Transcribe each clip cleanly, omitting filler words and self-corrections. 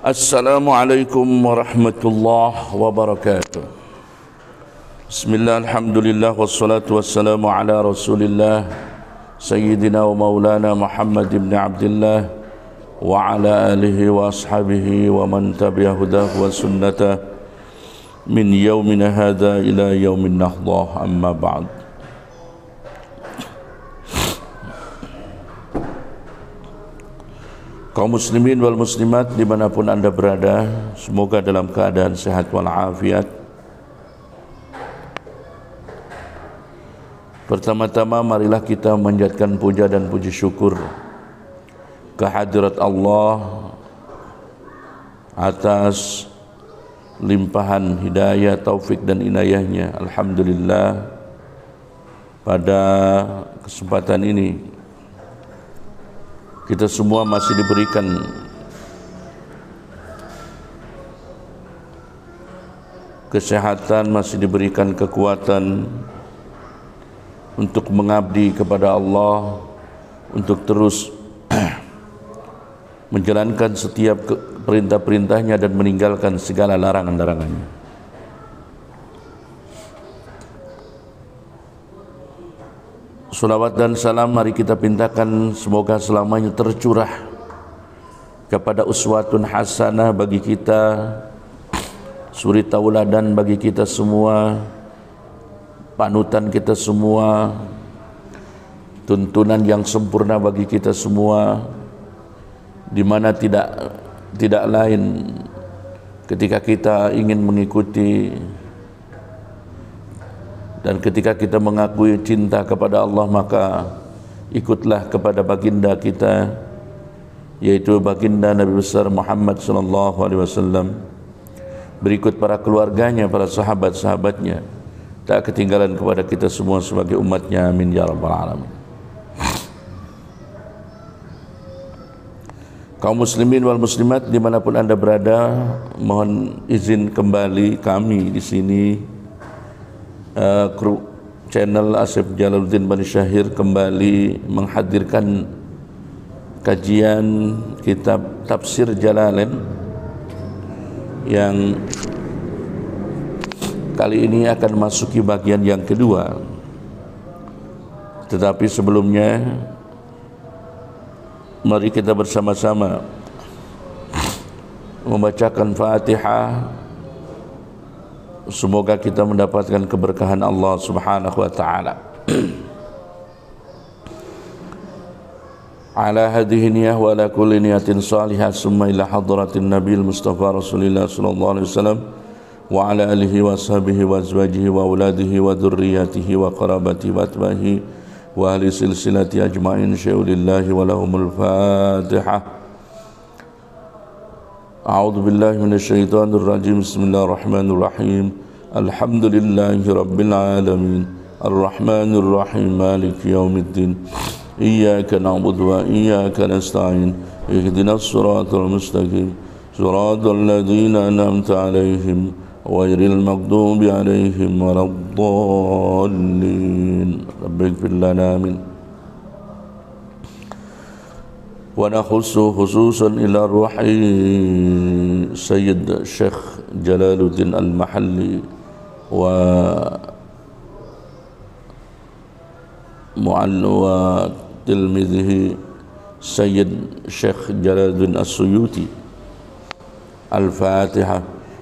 Assalamualaikum warahmatullahi wabarakatuh. Bismillah, alhamdulillah, wassalatu wassalamu ala rasulillah Sayyidina wa maulana Muhammad ibn Abdullah wa ala alihi wa ashabihi wa man tabi'a hudahu wa sunnatah min yaumina hadha ila yaumin nahdah, amma ba'd. Kaum muslimin wal muslimat dimanapun anda berada, semoga dalam keadaan sehat walafiat. Pertama-tama marilah kita memanjatkan puja dan puji syukur kehadirat Allah atas limpahan hidayah, taufik dan inayahnya. Alhamdulillah, pada kesempatan ini kita semua masih diberikan kesehatan, masih diberikan kekuatan untuk mengabdi kepada Allah, untuk terus menjalankan setiap perintah-perintahnya dan meninggalkan segala larangan-larangannya. Salawat dan salam mari kita pintakan semoga selamanya tercurah kepada uswatun hasanah bagi kita, suri tauladan bagi kita semua, panutan kita semua, tuntunan yang sempurna bagi kita semua, di mana tidak lain ketika kita ingin mengikuti dan ketika kita mengakui cinta kepada Allah, maka ikutlah kepada baginda kita, yaitu baginda Nabi besar Muhammad sallallahu alaihi wasallam, berikut para keluarganya, para sahabat-sahabatnya, tak ketinggalan kepada kita semua sebagai umatnya, amin ya rabbal alamin. Kaum muslimin wal muslimat dimanapun anda berada, mohon izin kembali kami di sini, kru channel Asif Jalaluddin Bani Syahir kembali menghadirkan kajian kitab Tafsir Jalalain yang kali ini akan masuki bagian yang kedua. Tetapi sebelumnya mari kita bersama-sama membacakan Fatihah. Semoga kita mendapatkan keberkahan Allah Subhanahu wa taala. Ala hadhihi niyah wa ala kulli niyatin salihah, summa ila hadratin Nabil Mustafa Rasulillah sallallahu alaihi wasallam wa ala alihi wa sahbihi wa azwajihi wa auladihi wa dhurriyyatihi wa qarabatihi wa atbahi wa ahli silsilati ajma'in syai'ulillahi wa lahumul Fatihah. A'udzu billahi minasyaitonir rajim. Bismillahirrahmanirrahim. Alhamdulillahi rabbil alamin. Arrahmanir rahim. Maliki yaumiddin. Iyyaka na'budu wa iyyaka nasta'in. Ihdinas siratal mustaqim. Siratal ladzina an'amta 'alaihim ghairil maghdubi 'alaihim waladdallin. Rabbighfir lana amin. ونخص خصوصا إلى روح سيد الشيخ جلال الدين المحلي وتلميذه سيد الشيخ جلال الدين السيوطي. الفاتحة.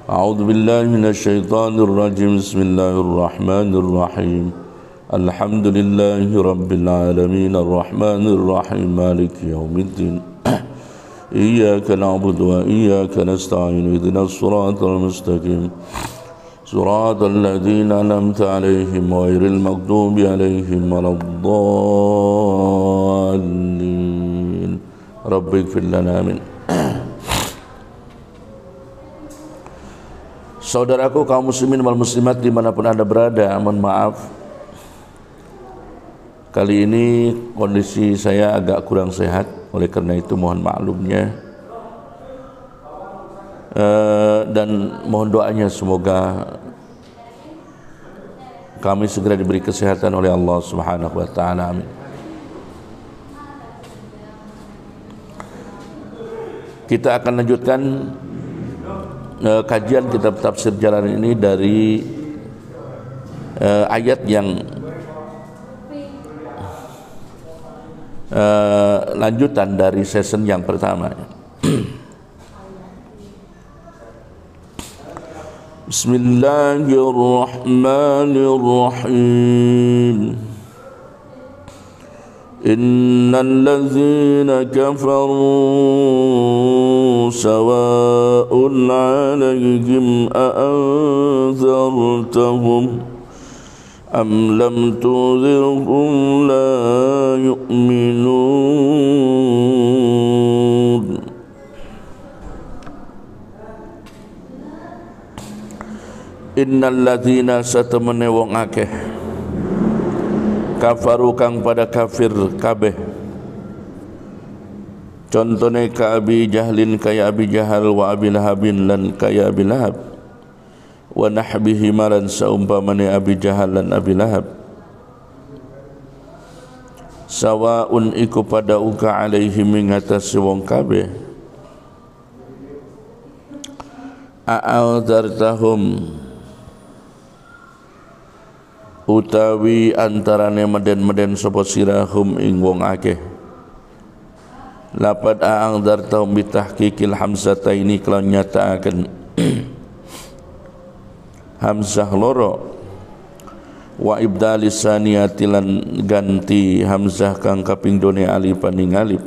أعوذ بالله من الشيطان الرجيم. بسم الله الرحمن الرحيم. Alhamdulillahi rabbil alamin. Arrahmanir rahim. Maliki yaumiddin. Iyyaka na'budu wa iyyaka nasta'in. Ihdinas siratal mustaqim. Siratal ladzina an'amta 'alaihim ghairil maghdubi 'alaihim waladdallin. Rabbighfir lana amin. Saudaraku kaum muslimin wal muslimat dimanapun anda berada, mohon maaf kali ini kondisi saya agak kurang sehat, oleh karena itu mohon maklumnya dan mohon doanya semoga kami segera diberi kesehatan oleh Allah Subhanahu wa taala. Amin. Kita akan lanjutkan kajian kitab tafsir Jalalain ini dari ayat yang lanjutan dari season yang pertama. Bismillahirrahmanirrahim. Innal ladzina kafaru sawa'un 'alaihim a'anzartahum am lam tunzirhum la yu'minun. Innal ladzina satamane wong akeh kafaru kang pada kafir kabeh, contone ka Abi Jahlin kaya Abi Jahal, wa Abi Lahabin lan kaya Abi Lahab, wa nahbihi malan saumpamane Abi Jahal lan Abi Lahab, sawaun iku pada uka alaihim ing atase wong kabeh, a'adzartahum utawi antarane meden-meden sapa sirahum ing wong akeh. Lapad a'adzartahum bitahqiqil hamzataini kelawan nyataaken hamzah loro, wa ibdalis saniyati lan ganti hamzah kang kaping done alifan ing alif,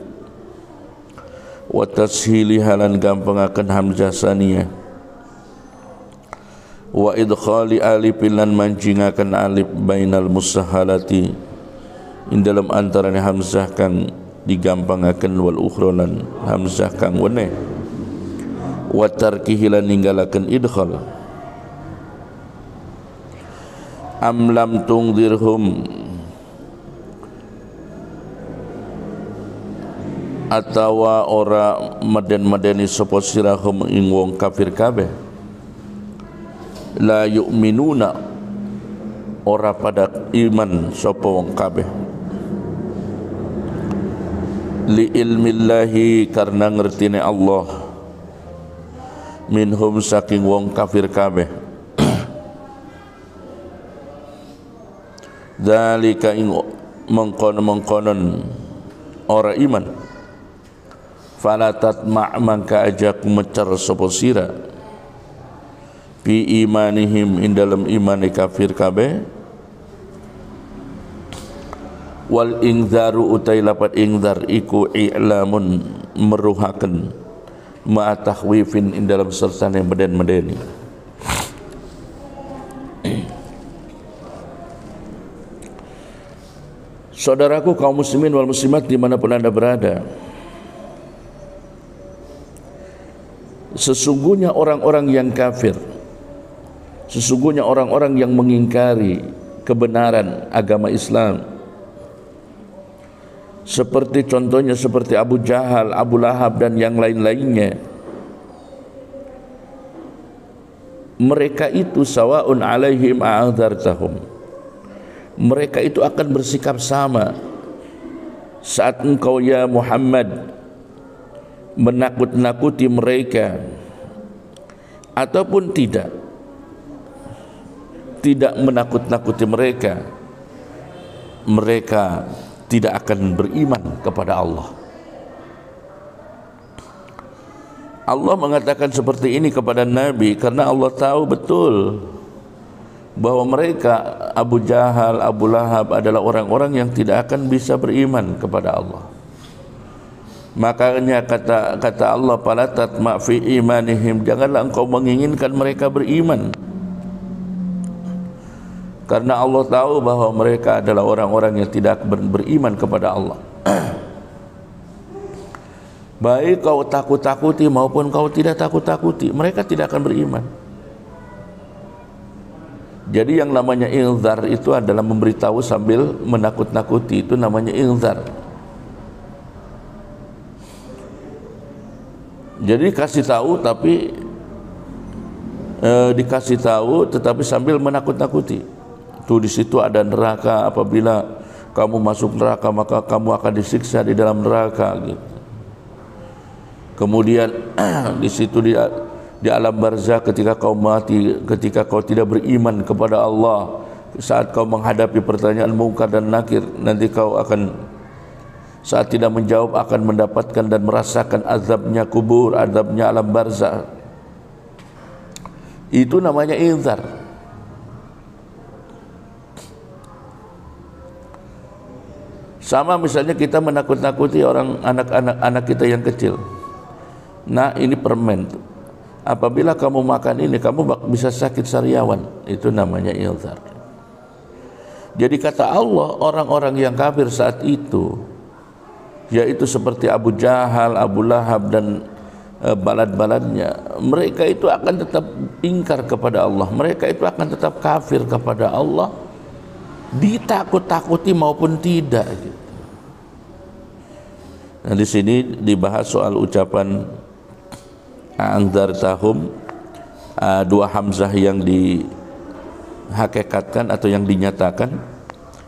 wa tashili halan gampangaken hamzah saniyah, wa idkhali alifin lan mancingaken alif bainal musahalati ing dalam antarane hamzah kang digampangaken wal ukhra lan hamzah kang weneh, wa tarkihi lan ninggalaken idkhal. Am lam tungdirhum atawa ora meden-medeni sapa sirahum ing wong kafir kabeh, la yu'minuna ora pada iman sapa wong kabeh, li ilmillahi karena ngertine Allah, minhum saking wong kafir kabeh, dzalika ing mengkonon ora iman, fala tatma' mangka ajak mecer sapa sira fi imanihim in dalam imani kafir kabeh, wal ingzaru utai lapat ingzar iku i'lamun meruhaken ma tahwifin in dalam sertane meden-medeni. Saudaraku kaum muslimin wal muslimat dimanapun anda berada, sesungguhnya orang-orang yang kafir, sesungguhnya orang-orang yang mengingkari kebenaran agama Islam, seperti contohnya seperti Abu Jahal, Abu Lahab dan yang lain-lainnya, mereka itu sawaun alaihim a'adzartahum, mereka itu akan bersikap sama saat engkau ya Muhammad menakut-nakuti mereka ataupun tidak menakut-nakuti mereka, mereka tidak akan beriman kepada Allah. Allah mengatakan seperti ini kepada Nabi karena Allah tahu betul bahwa mereka Abu Jahal, Abu Lahab adalah orang-orang yang tidak akan bisa beriman kepada Allah. Makanya kata Allah, fala tatma' fi imanihim, janganlah engkau menginginkan mereka beriman, karena Allah tahu bahwa mereka adalah orang-orang yang tidak beriman kepada Allah. Baik kau takut-takuti maupun kau tidak takut-takuti, mereka tidak akan beriman. Jadi yang namanya inzar itu adalah memberitahu sambil menakut-nakuti, itu namanya inzar. Jadi kasih tahu tapi dikasih tahu tetapi sambil menakut-nakuti. Tuh di situ ada neraka, apabila kamu masuk neraka maka kamu akan disiksa di dalam neraka gitu. Kemudian di situ di alam barzakh ketika kau mati, ketika kau tidak beriman kepada Allah, saat kau menghadapi pertanyaan mungkar dan nakir, nanti kau akan saat tidak menjawab akan mendapatkan dan merasakan azabnya kubur, azabnya alam barzakh. Itu namanya inzar. Sama misalnya kita menakut-nakuti orang anak kita yang kecil. Nah, ini permen. Apabila kamu makan ini, kamu bisa sakit sariawan. Itu namanya inzar. Jadi kata Allah, orang-orang yang kafir saat itu, yaitu seperti Abu Jahal, Abu Lahab dan balad-baladnya, mereka itu akan tetap ingkar kepada Allah. Mereka itu akan tetap kafir kepada Allah, ditakut-takuti maupun tidak gitu. Nah, di sini dibahas soal ucapan anzartahum, dua hamzah yang dihakikatkan atau yang dinyatakan,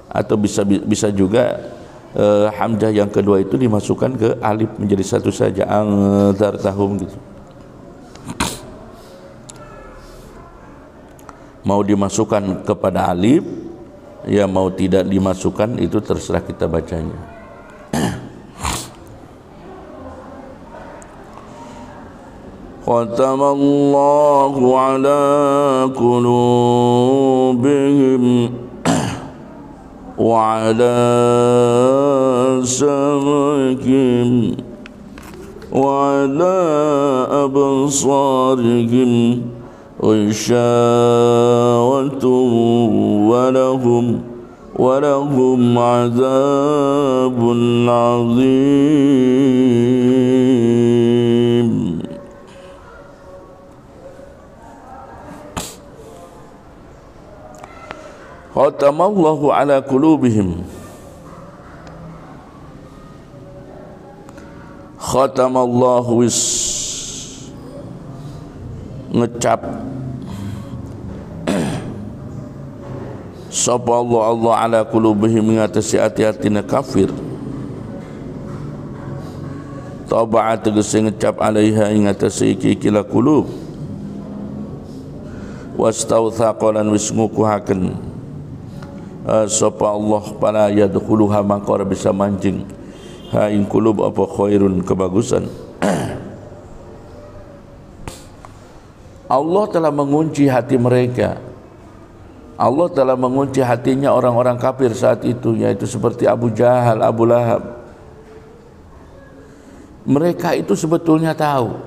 atau bisa juga hamzah yang kedua itu dimasukkan ke alif menjadi satu saja, anzartahum gitu. Mau dimasukkan kepada alif, ya mau tidak dimasukkan, itu terserah kita bacanya. Khatamallahu ala qulubihim wa ala sam'ihim wa ala absarihim ghishawatun wa lahum azabun azim. Khatamallahu ala qulubihim. Khatamallahu wis ngecap sapa Allah ala qulubihim ngatasi hati-hatina kafir. Taba'a tegese ngecap alaiha ngatasi iki-ikila qulub. Wastawthaqalan wis ngukuhaken sapa Allah pala yadkhuluha maqara bisa mancing ha ing qulub apa khairun kebagusan. Allah telah mengunci hati mereka. Allah telah mengunci hatinya orang-orang kafir saat itu, yaitu seperti Abu Jahal, Abu Lahab. Mereka itu sebetulnya tahu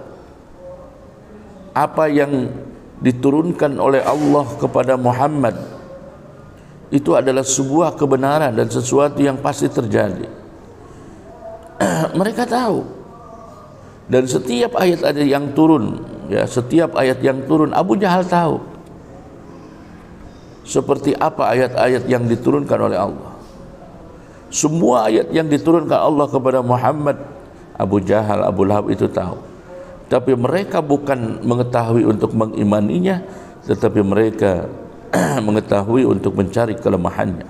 apa yang diturunkan oleh Allah kepada Muhammad itu adalah sebuah kebenaran dan sesuatu yang pasti terjadi. Mereka tahu. Dan setiap ayat-ayat yang turun, ya, setiap ayat yang turun Abu Jahal tahu seperti apa ayat-ayat yang diturunkan oleh Allah. Semua ayat yang diturunkan Allah kepada Muhammad, Abu Jahal, Abu Lahab itu tahu. Tapi mereka bukan mengetahui untuk mengimaninya, tetapi mereka mengetahui untuk mencari kelemahannya.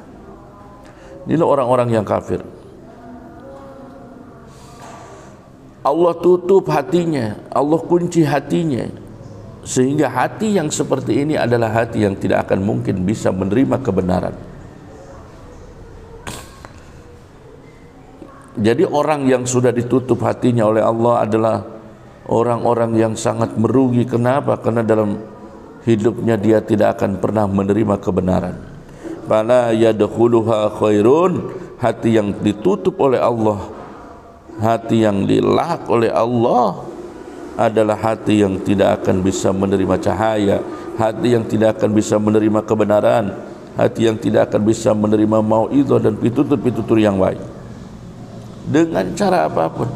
Inilah orang-orang yang kafir. Allah tutup hatinya, Allah kunci hatinya, sehingga hati yang seperti ini adalah hati yang tidak akan mungkin bisa menerima kebenaran. Jadi orang yang sudah ditutup hatinya oleh Allah adalah orang-orang yang sangat merugi. Kenapa? Karena dalam hidupnya dia tidak akan pernah menerima kebenaran. Fala yadkhuluha khairun, hati yang ditutup oleh Allah, hati yang dilahak oleh Allah adalah hati yang tidak akan bisa menerima cahaya, hati yang tidak akan bisa menerima kebenaran, hati yang tidak akan bisa menerima mau'izah dan pitutur-pitutur yang baik. Dengan cara apapun,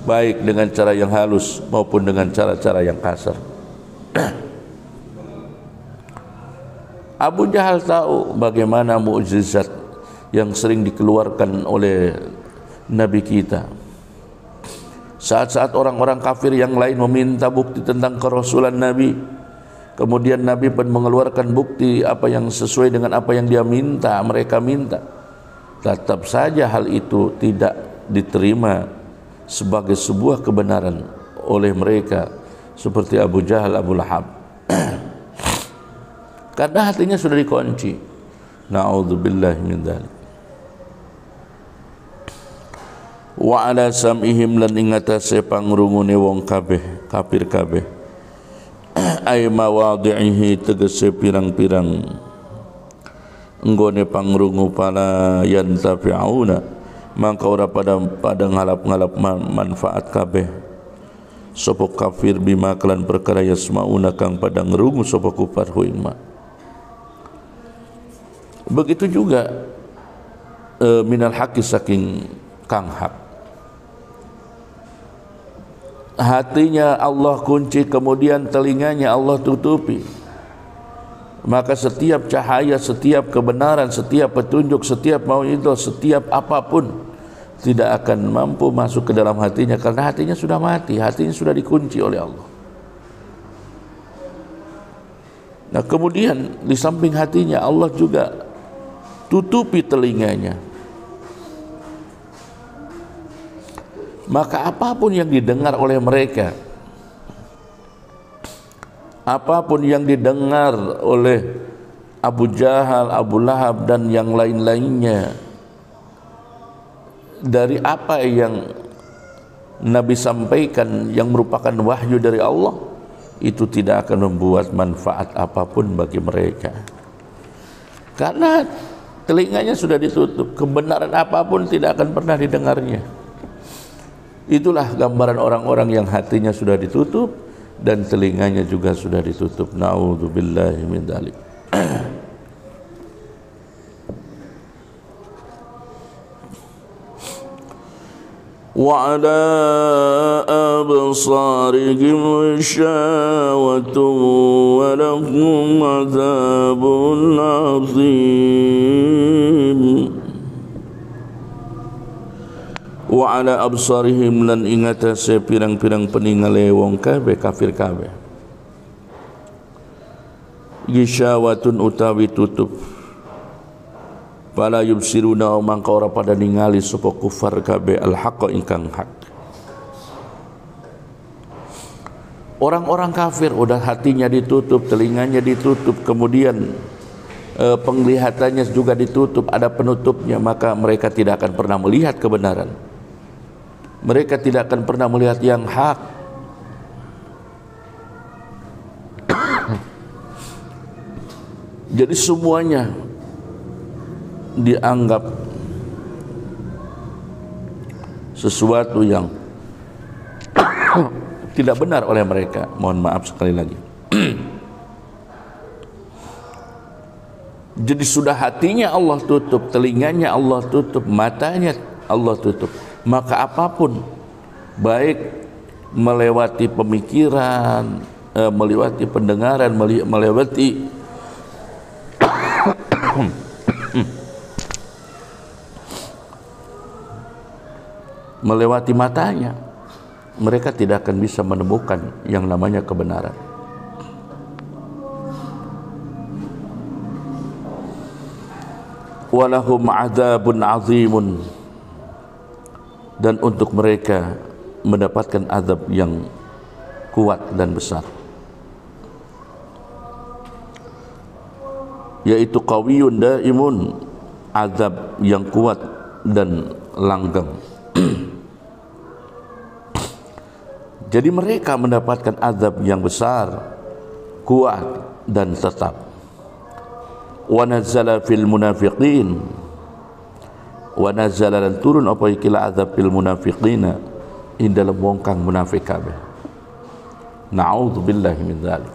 baik dengan cara yang halus maupun dengan cara-cara yang kasar. Abu Jahal tahu bagaimana mukjizat yang sering dikeluarkan oleh Nabi kita. Saat-saat orang-orang kafir yang lain meminta bukti tentang kerasulan Nabi, kemudian Nabi pun mengeluarkan bukti apa yang sesuai dengan apa yang dia minta, mereka minta. Tetap saja hal itu tidak diterima sebagai sebuah kebenaran oleh mereka, seperti Abu Jahal, Abu Lahab. Karena hatinya sudah dikunci. Na'udzubillahi min dzalik. Wa ala sam'ihim lan ing atase pangrungune wong kabeh, kafir kabeh. Ay mawadhihi tegese pirang-pirang enggone pangrungu pala yantafi'una, mangka ora pada ngalap-ngalap manfaat kabeh sapa kafir bima kelan perkara yasmauna kang pada ngrungu sapa kufar hu ing ma. Begitu juga minal haqqi saking kang hak. Hatinya Allah kunci, kemudian telinganya Allah tutupi. Maka setiap cahaya, setiap kebenaran, setiap petunjuk, setiap mau'izah, setiap apapun tidak akan mampu masuk ke dalam hatinya, karena hatinya sudah mati, hatinya sudah dikunci oleh Allah. Nah, kemudian di samping hatinya Allah juga tutupi telinganya. Maka apapun yang didengar oleh mereka, apapun yang didengar oleh Abu Jahal, Abu Lahab dan yang lain-lainnya dari apa yang Nabi sampaikan yang merupakan wahyu dari Allah, itu tidak akan membuat manfaat apapun bagi mereka, karena telinganya sudah ditutup. Kebenaran apapun tidak akan pernah didengarnya. Itulah gambaran orang-orang yang hatinya sudah ditutup dan telinganya juga sudah ditutup. Na'udzubillahi min dzalik. Wa 'ala absarihim ghishawatun wa lahum 'adzabun 'adzim. Wa 'ala absarihim lan ingatase pirang-pirang peningale wong kabeh kafir kabeh. Ghishawatun utawi tutup. Fala yubsiruna mangka ora pada ningali sapa kufar kabeh al-haqqa ingkang hak. Orang-orang kafir udah hatinya ditutup, telinganya ditutup, kemudian penglihatannya juga ditutup, ada penutupnya, maka mereka tidak akan pernah melihat kebenaran. Mereka tidak akan pernah melihat yang hak. Jadi semuanya dianggap sesuatu yang tidak benar oleh mereka. Mohon maaf sekali lagi. Jadi sudah hatinya Allah tutup, telinganya Allah tutup, matanya Allah tutup. Maka apapun, baik melewati pemikiran, melewati pendengaran, melewati matanya, mereka tidak akan bisa menemukan yang namanya kebenaran. Walahum 'adzabun 'azimun, dan untuk mereka mendapatkan azab yang kuat dan besar, yaitu qawiyun daimun, azab yang kuat dan langgeng. Jadi mereka mendapatkan azab yang besar, kuat dan tetap. Wa nazzala fil munafiqin, wa nazzala lan turun apa ikilah azab fil munafiqina, ing dalam wong kang munafik kabeh. Na'udzubillahi min dzalik.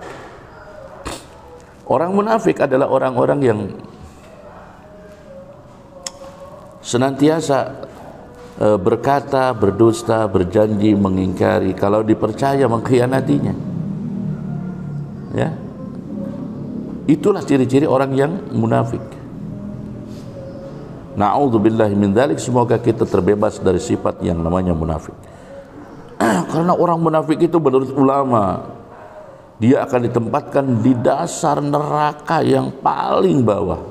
Orang munafik adalah orang-orang yang senantiasa berkata, berdusta, berjanji, mengingkari, kalau dipercaya mengkhianatinya. Ya. Itulah ciri-ciri orang yang munafik. Na'udzubillahi min dzalik, semoga kita terbebas dari sifat yang namanya munafik. Karena orang munafik itu menurut ulama, dia akan ditempatkan di dasar neraka yang paling bawah.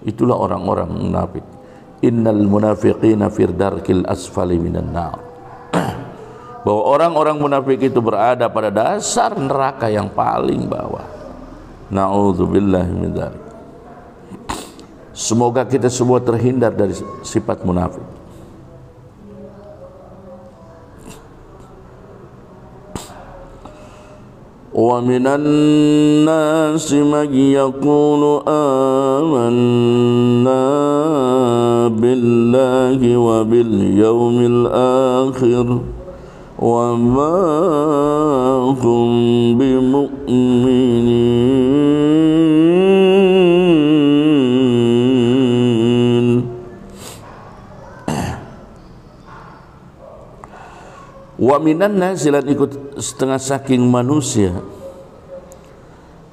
Itulah orang-orang munafik. Innal munafiqina fir darkil asfali minan nar. Bahwa orang-orang munafik itu berada pada dasar neraka yang paling bawah. Na'udzubillahi min dzalik. Semoga kita semua terhindar dari sifat munafik. Wa minan nasi man yaqulu amanna billahi wa bil yawmil akhir wa ma hum bimu'minin. Wa minan nasi, lan ikut setengah saking manusia,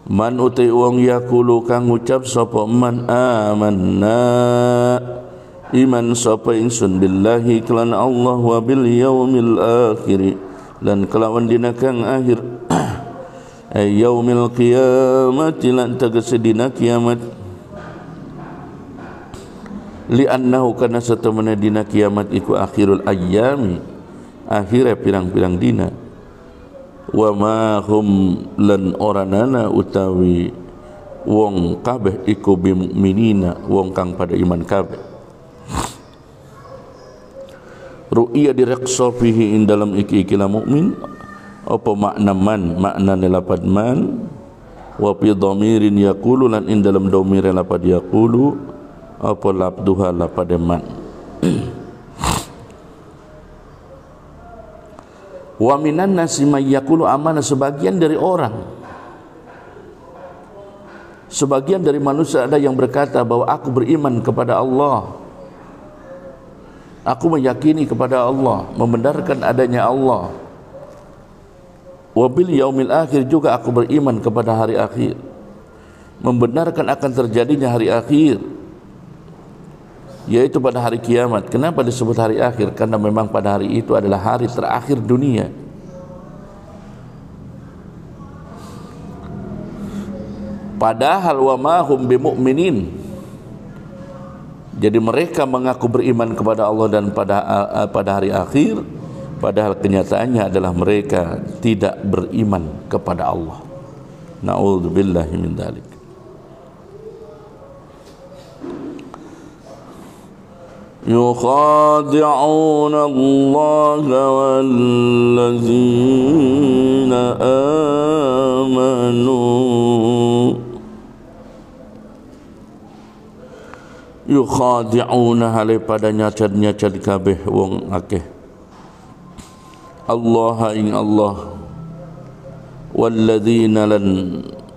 man utai wong yakulu kang ngucap sapa man amanna iman sapa ingsun billahi kelan Allah wa bil yaumil akhir lan kelawan dina kang akhir ay yaumil qiyamati lan tegese dina kiamat li annahu kana satamana dina kiamat iku akhirul ayyami, akhirnya pirang-pirang dina. Wa ma hum lan oranana utawi wong kabeh iku bimu'minina, wong kang pada iman kabeh. Ru'ya direksa fihi in dalam iki-ikilah mukmin apa makna man, makna lapad man, wa fi dhamirin yaqulu lan in dalam dhamir lapad yaqulu apa labduha lapad man. Wa minan nasi may yaqulu amana, sebagian dari orang, sebagian dari manusia ada yang berkata bahwa aku beriman kepada Allah, aku meyakini kepada Allah, membenarkan adanya Allah. Wa bil yaumil akhir, juga aku beriman kepada hari akhir, membenarkan akan terjadinya hari akhir, yaitu pada hari kiamat. Kenapa disebut hari akhir? Karena memang pada hari itu adalah hari terakhir dunia. Padahal wa ma hum bimu'minin, jadi mereka mengaku beriman kepada Allah dan pada hari akhir, padahal kenyataannya adalah mereka tidak beriman kepada Allah. Na'udzubillahi min dzalik. يخادعون الله والذين آمنوا yukhadi'una hale pada nyacad-nyacad kabeh wong akeh Allah ing Allah walladzina lan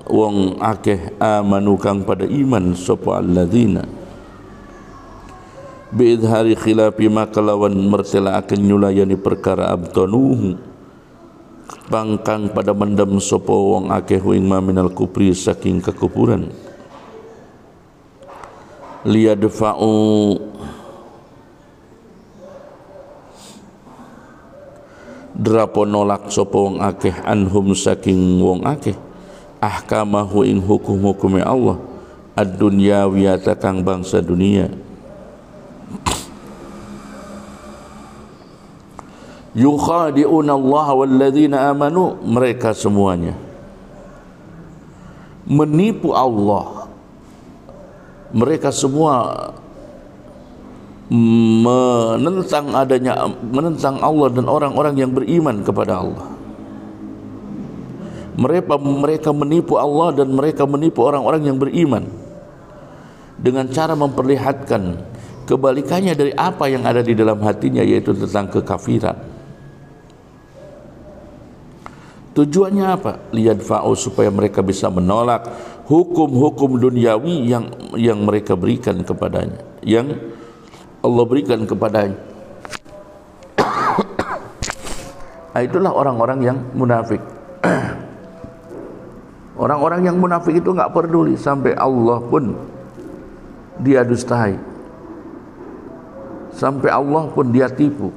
wong akeh amanu kang pada iman sapa alladzina biidhari khilafi makalawan mertela akan nyulayani perkara abtanuhu pangkang pada mendam sapa wong akeh wing maminal kupri saking kekufuran liyadfa'u drapo nolak sapa wong akeh anhum saking wong akeh ahkamahu ing hukum-hukume Allah ad-dunyawiyata kang bangsa dunia. Yukhadi'una Allah walladzina amanu, mereka semuanya menipu Allah, mereka semua menentang Allah dan orang-orang yang beriman kepada Allah. Mereka menipu Allah dan mereka menipu orang-orang yang beriman dengan cara memperlihatkan kebalikannya dari apa yang ada di dalam hatinya, yaitu tentang kekafiran. Tujuannya apa? Liyadfa'u, supaya mereka bisa menolak hukum-hukum duniawi yang mereka berikan kepadanya, yang Allah berikan kepadanya. Itulah orang-orang yang munafik. Orang-orang yang munafik itu enggak peduli, sampai Allah pun dia dustai, sampai Allah pun dia tipu.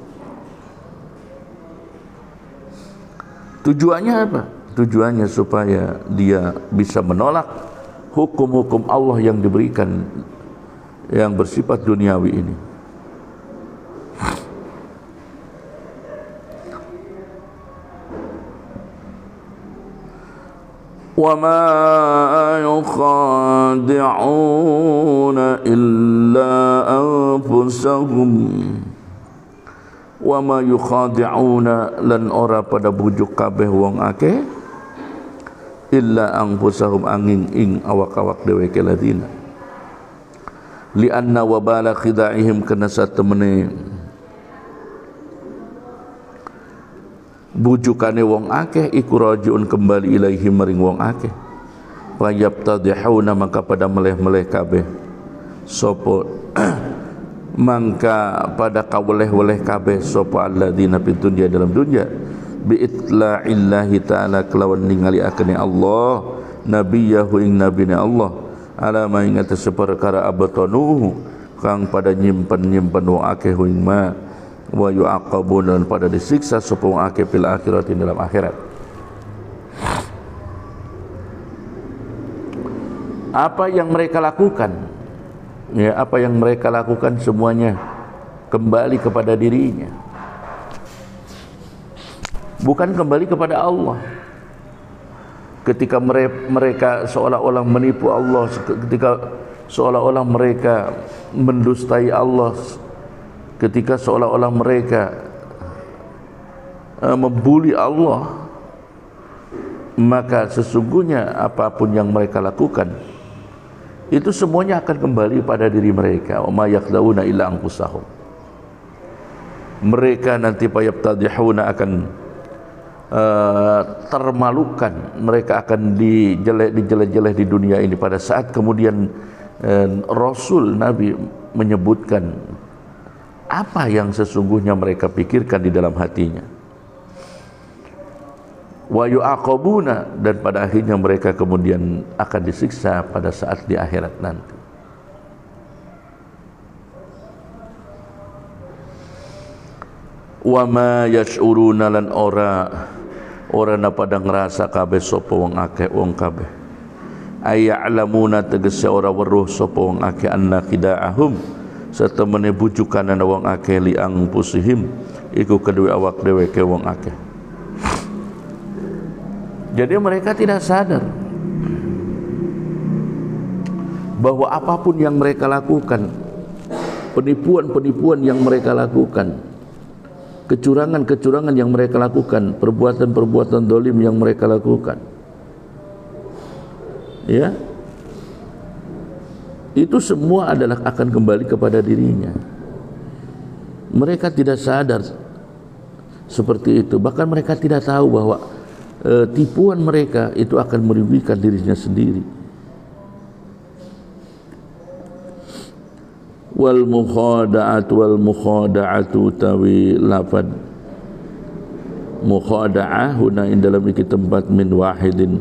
Tujuannya apa? Tujuannya supaya dia bisa menolak hukum-hukum Allah yang diberikan, yang bersifat duniawi ini. وَمَا يُخَادِعُونَ إِلَّا أَنفُسَهُمْ وَمَا يُخَادِعُونَ lan ora pada bujuk kabeh wong akeh illa anfusahum angin ing awak-awak dheweke ladina lianna wabala khida'ihim kana satemene bujukane wong akeh iku rajiun kembali ilaihi maring wong akeh wa yabtadihuna maka pada meleh-meleh kabeh sapa mangka pada kaweleh-weleh kabeh sapa alladzina fid dunya dalam dunya bi itla'illahi ta'ala kelawan ningali akene Allah nabiyahu ing nabine Allah ala ma ing atas perkara abtanuhu kang pada nyimpen wong akeh ing ma wa yu'aqabun dan pada disiksa sapa wong akeh fil akhirati dalam akhirat. Apa yang mereka lakukan, ya, apa yang mereka lakukan semuanya kembali kepada dirinya, bukan kembali kepada Allah. Ketika mereka seolah-olah menipu Allah, ketika seolah-olah mereka mendustai Allah, ketika seolah-olah mereka membuli Allah, maka sesungguhnya apapun yang mereka lakukan itu semuanya akan kembali pada diri mereka. Wa ma yakhda'una illa anfusahum. Mereka nanti payabtadihuna akan termalukan, mereka akan dijelek-jelek di dunia ini. Pada saat kemudian Rasul Nabi menyebutkan apa yang sesungguhnya mereka pikirkan di dalam hatinya. Wa yu'aqabuna dan pada akhirnya mereka kemudian akan disiksa pada saat di akhirat nanti. Wa ma yash'uruna lan ora na pada ngerasa kabeh sapa wong akeh wong kabeh. Aya'lamuna tegese ora weruh sapa wong akeh anna khida'ahum satemene bujukan ana wong akeh li angpusihim iku kedue awak dheweke wong akeh. Jadi mereka tidak sadar bahwa apapun yang mereka lakukan, penipuan-penipuan yang mereka lakukan, kecurangan-kecurangan yang mereka lakukan, perbuatan-perbuatan dolim yang mereka lakukan, ya, itu semua adalah akan kembali kepada dirinya. Mereka tidak sadar seperti itu. Bahkan mereka tidak tahu bahwa tipuan mereka itu akan merugikan dirinya sendiri. Wal mukhada'atu tawi lafad mukhada'ah huna in dalam iki tempat min wahidin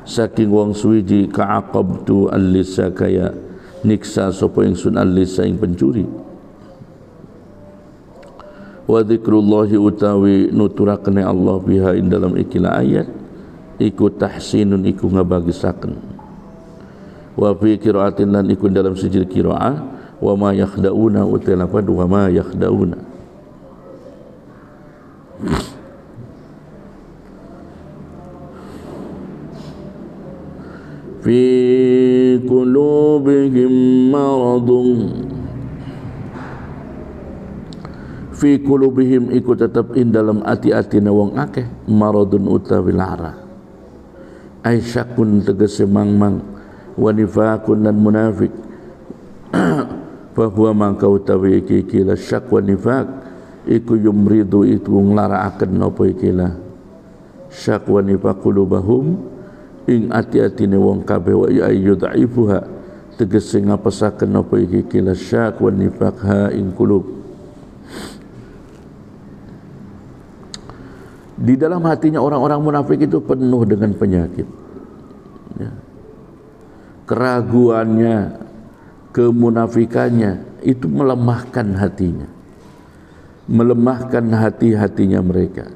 saking wong suwiji ka'aqabtu al-lisa kaya niksa sapa ingsun al-lisa ing pencuri. Wa dzikrullahi utawi nuturakne Allah biha ing dalam ikilah ayat iku tahsinun iku ngabagisaken. Wa fi qiraatin lan iku dalam sijil qiraah wa ma yakhda'una utila fad wa ma yakhda'una. Fi qulubihim maradun fi qulubihim iku tetap in dalam ati-atina wong akeh maradun utawi lara aisyakun tegese mangmang wa nifaqun lan munafik fa huwa mangka utawi iki la syak wa nifaq iku yumridu itu nglaraaken napa iki la syak wa nifaq qulubahum ing ati-atine wong kabeh wa ayyudaifuha tegese ngapesaken napa iki la syak wa nifaq ha ing qulub. Di dalam hatinya orang-orang munafik itu penuh dengan penyakit, ya. Keraguannya, kemunafikannya itu melemahkan hatinya, melemahkan hati-hatinya mereka.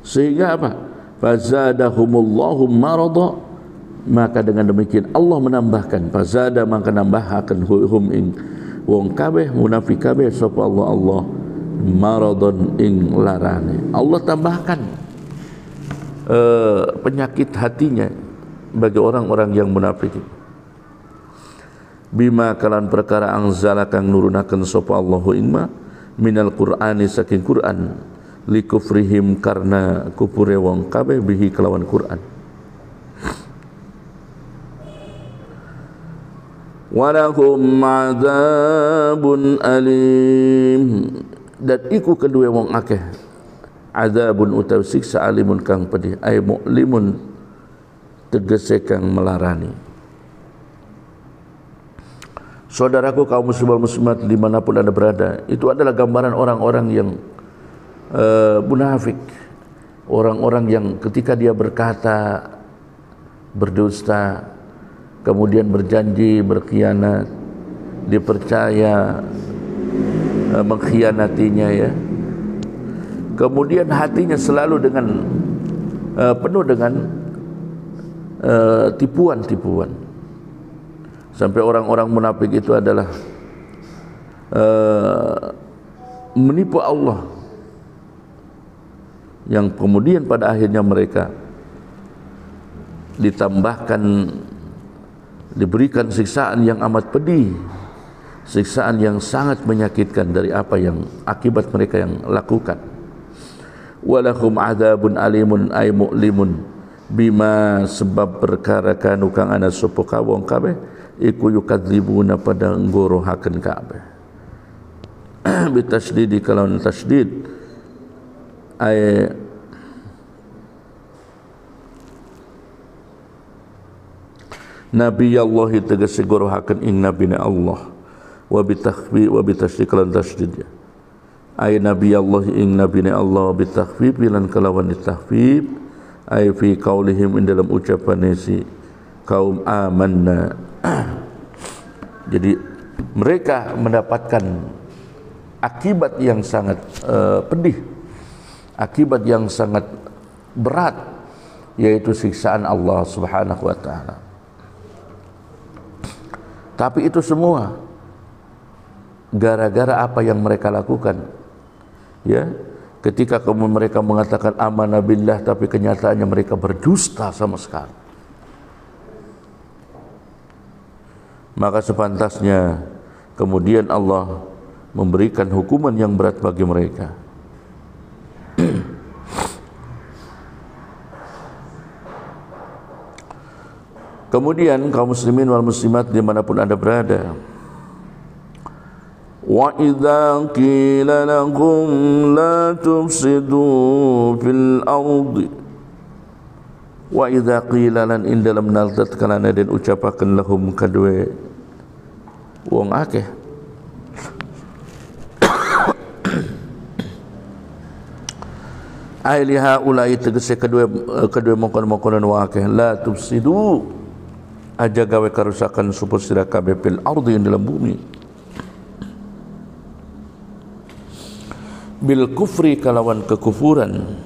Sehingga apa? Fazadahumullahu marada, maka dengan demikian Allah menambahkan, fazada maka nambahkan hum ing wong kabeh munafik kabeh sapa Allah maradon ing larane. Allah tambahkan penyakit hatinya bagi orang-orang yang munafik. Bima kalan perkara anzala kang nurunaken sapa Allahu ing ma minal Qur'ani saking Qur'an likufrihim karena kufure wong kabeh bihi kelawan Qur'an. Walahum adzabun alim, dan iku kedua wong akeh adzabun utawi siksa alimun kang pedih, ay mu'limun tegese kang melarani. Saudaraku kaum muslimin muslimat dimanapun anda berada, itu adalah gambaran orang-orang yang munafik, orang-orang yang ketika dia berkata berdusta, kemudian berjanji berkhianat, dipercaya mengkhianatinya, ya. Kemudian hatinya selalu dengan penuh dengan tipuan-tipuan. Sampai orang-orang munafik itu adalah menipu Allah, yang kemudian pada akhirnya mereka ditambahkan, diberikan siksaan yang amat pedih, siksaan yang sangat menyakitkan dari apa yang akibat mereka yang lakukan. Walahum adzabun alimun ay mu'limun bima sebab perkara kanu kang ana sapa wong kabeh iku yukadzibuna pada nggorohaken kabeh. Bitasydid kalawan tasydid ay Nabi Allah tegese gorohaken ing nabine Allah, wa bitakhfi wa bitasyrik lan tasydid, ay Nabi Allah ing nabine Allah bitakhfif lan kalawan ditakhfif, ay fi qaulihim ing dalam ucapan si kaum amanna. Jadi mereka mendapatkan akibat yang sangat pedih, akibat yang sangat berat, yaitu siksaan Allah Subhanahu wa taala. Tapi itu semua gara-gara apa yang mereka lakukan, ya. Ketika kemudian mereka mengatakan amanah billah, tapi kenyataannya mereka berdusta sama sekali, maka sepantasnya kemudian Allah memberikan hukuman yang berat bagi mereka. Kemudian kaum muslimin wal muslimat dimanapun anda berada, wa idza qila lahum la tufsidu fil ardi, wa idza qila lan in dalam naltat kalana den ucapaken lahum kadue wong akeh ai liha ulai tegese kedua mongkon-mongkonan wong akeh la tufsidu aja gawe karusakan supaya sira kabeh fil ardi dalam bumi bil kufri kalawan kekufuran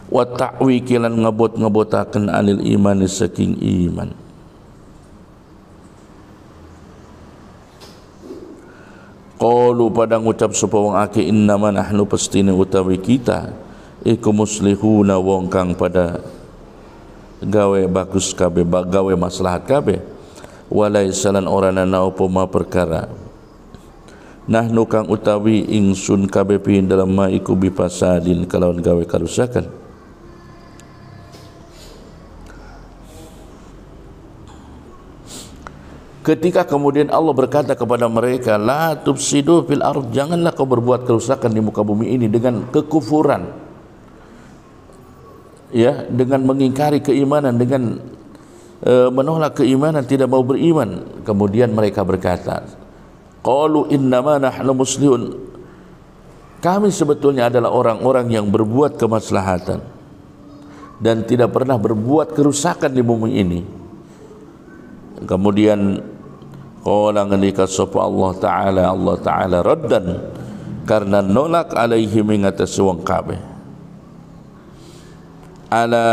wa ta'wikilan ngebot-ngebotaken anil iman saking iman. Qalu pada ngucap sapa wong akeh innama nahnu pastine utawi kita iku muslihuna wong kang pada gawe bagus kabeh, gawe maslahat kabeh, walaisalan orana apa ma perkara nahnu kang utawi ingsun kabeh pin dalam ma iku bipasadin kalawan gawe karusakan. Ketika kemudian Allah berkata kepada mereka, la tufsidu fil ardh, janganlah kau berbuat kerusakan di muka bumi ini dengan kekufuran, ya, dengan mengingkari keimanan, dengan menolak keimanan, tidak mau beriman. Kemudian mereka berkata, Qalu innama nahnu muslihun. Kami sebetulnya adalah orang-orang yang berbuat kemaslahatan dan tidak pernah berbuat kerusakan di bumi ini. Kemudian qala ngendika sapa Allah Ta'ala raddan karena nolak alaihi mengatasi wong kabeh. Ala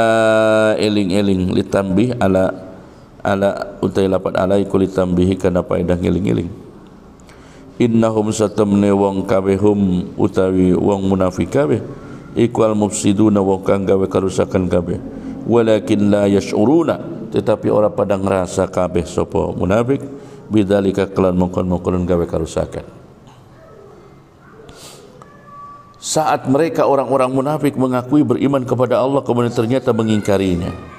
eling-eling litambih ala utai lapat ala iku litambihi kana paedah ngeling-eling. Innahum satamne wong kabeh hum utawi wong munafik kabeh iku al mufsiduna wong kang gawe karusakan kabeh walakin la yash'uruna tetapi ora pada ngrasa kabeh sapa munafik bidzalika kelan mongkon-mongkon gawe karusakan. Saat mereka orang-orang munafik mengakui beriman kepada Allah kemudian ternyata mengingkarinya.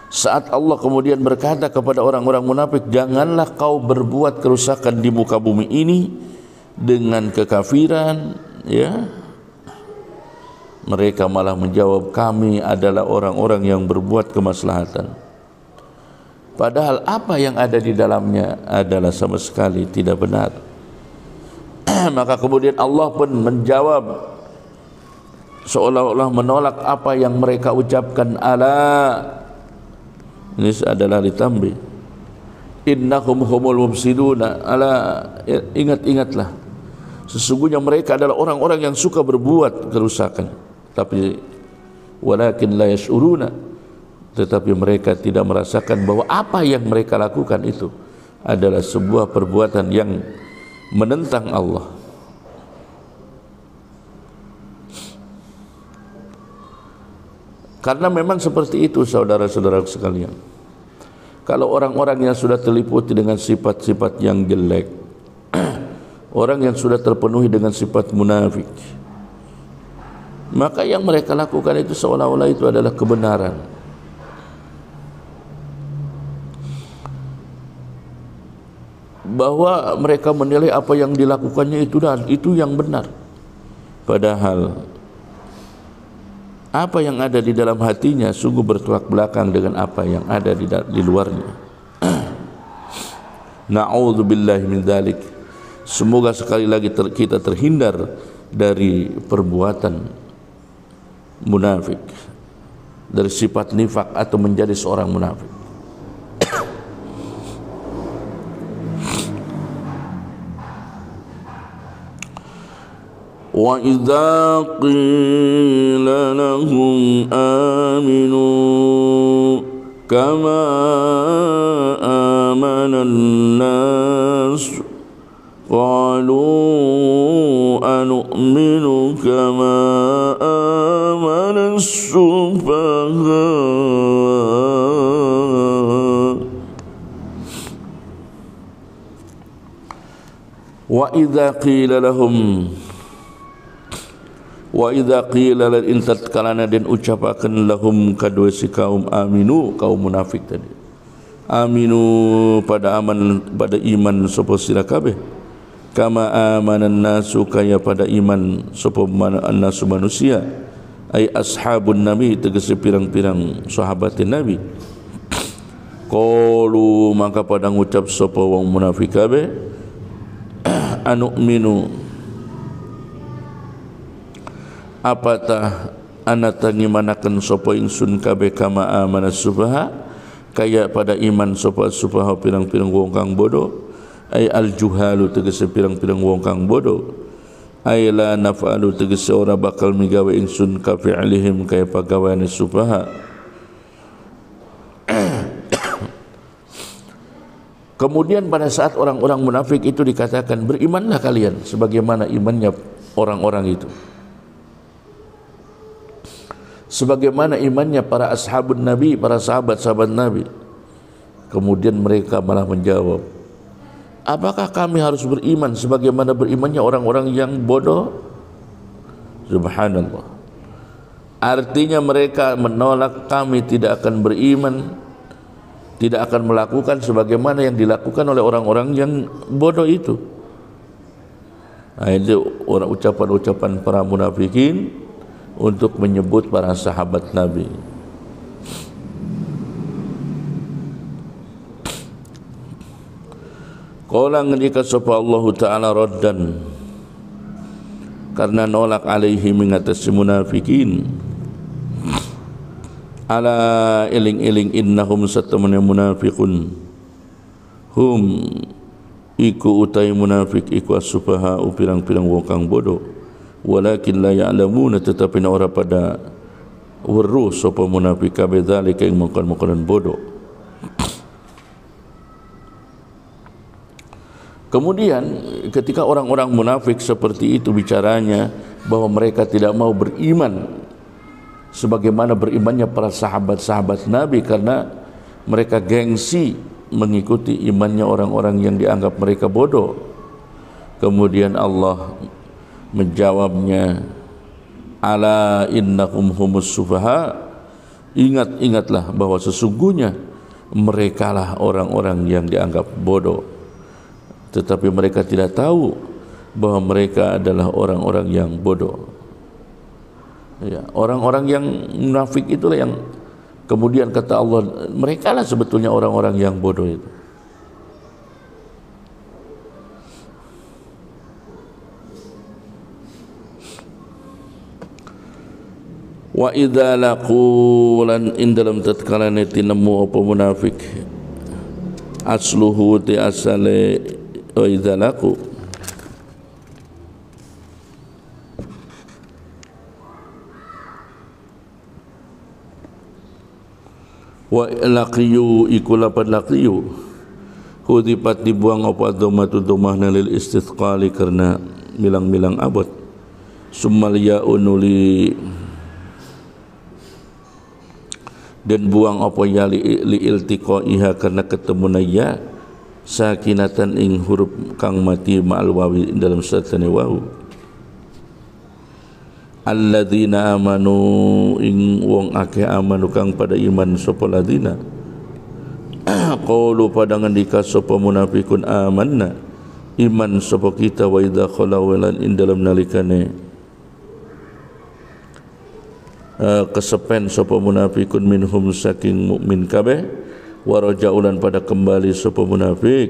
Saat Allah kemudian berkata kepada orang-orang munafik, janganlah kau berbuat kerusakan di muka bumi ini dengan kekafiran, ya. Mereka malah menjawab, kami adalah orang-orang yang berbuat kemaslahatan. Padahal apa yang ada di dalamnya adalah sama sekali tidak benar. Maka kemudian Allah pun menjawab seolah-olah menolak apa yang mereka ucapkan. Ini adalah ditambih. Innahum humul mufsiduna. Ingat-ingatlah. Sesungguhnya mereka adalah orang-orang yang suka berbuat kerusakan. Tapi walakin la yash'uruna. Tetapi mereka tidak merasakan bahwa apa yang mereka lakukan itu adalah sebuah perbuatan yang menentang Allah. Karena memang seperti itu saudara-saudara sekalian. Kalau orang-orang yang sudah terliputi dengan sifat-sifat yang jelek, orang yang sudah terpenuhi dengan sifat munafik, maka yang mereka lakukan itu seolah-olah itu adalah kebenaran. Bahwa mereka menilai apa yang dilakukannya itu yang benar. Padahal apa yang ada di dalam hatinya sungguh bertolak belakang dengan apa yang ada di luarnya. Na'udzubillahi min dzalik. Semoga sekali lagi kita terhindar dari perbuatan munafik, dari sifat nifak atau menjadi seorang munafik. وَإِذَا قِيلَ لَهُمْ آمِنُوا كَمَا آمَنَ النَّاسُ قَالُوا أَنُؤْمِنُ كَمَا آمَنَ السُّفَهَاءُ وَإِذَا قِيلَ لَهُمْ wa idza qila lil intat kalana den ucapaken lahum kadua si kaum aminu kaum munafik tadi aminu pada iman sapa sira kabeh kama amanan nasu kaya pada iman sapa nasu manusia ai ashabun nabi tegese pirang-pirang sahabatin nabi. Qalu maka pada ngucap sapa wong munafik kabeh anu'minu apatah anata ngimanaken sapa ingsun kabeh kama amana sufaha kaya pada iman sapa sufaha pirang-pirang wong kang bodoh ay al juhalu tegese pirang-pirang wong kang bodoh ay la naf'alu tegese ora bakal migawe ingsun ka fi'lihim kaya pagaweane sufaha. Kemudian pada saat orang-orang munafik itu dikatakan berimanlah kalian sebagaimana imannya orang-orang itu, sebagaimana imannya para ashabun Nabi, para sahabat-sahabat Nabi. Kemudian mereka malah menjawab, apakah kami harus beriman sebagaimana berimannya orang-orang yang bodoh? Subhanallah. Artinya mereka menolak kami tidak akan beriman, tidak akan melakukan sebagaimana yang dilakukan oleh orang-orang yang bodoh itu. Nah, itu ucapan-ucapan para munafikin untuk menyebut para sahabat Nabi. Qala ngendika sapa Allah Ta'ala raddan karena nolak alaihi mengatasi munafikin. Ala iling-iling innahum satamana munafiqun hum iku utai munafik iku as-sufaha pirang-pirang wong kang bodoh walakin la ya'lamuna tetapi ora pada weruh sapa munafik kabeh zalika ing mungkar-mungkaran bodoh. Kemudian ketika orang-orang munafik seperti itu bicaranya bahwa mereka tidak mau beriman sebagaimana berimannya para sahabat-sahabat Nabi karena mereka gengsi mengikuti imannya orang-orang yang dianggap mereka bodoh. Kemudian Allah menjawabnya, ala innahum humus sufaha, ingatlah bahwa sesungguhnya merekalah orang-orang yang dianggap bodoh, tetapi mereka tidak tahu bahwa mereka adalah orang-orang yang bodoh. Ya, orang-orang yang munafik itulah yang kemudian kata Allah, mereka lah sebetulnya orang-orang yang bodoh itu. Wa idza laqulan in dalam tatkala nemu apa munafik asluhu ti asale wa idza laqu wa laqiyu iku lapan laqiyu hudipat dibuang apa dhammatu dhammahna lil istithqali karena milang-milang abad summal ya'unuli dan buang apa ya li iltiqaiha karena ketemu ya sakinatan ing huruf kang mati ma'al wawi dalam satane wawu alladzina amanu ing wong akeh amanu kang pada iman sapa ladina qalu pada ngendika sapa munafiqun amanna iman sapa kita wa idza khalawalan ing dalam nalikane kesepen sapa munafiqun minhum saking mukmin kabeh wa rajaulan pada kembali sapa munafik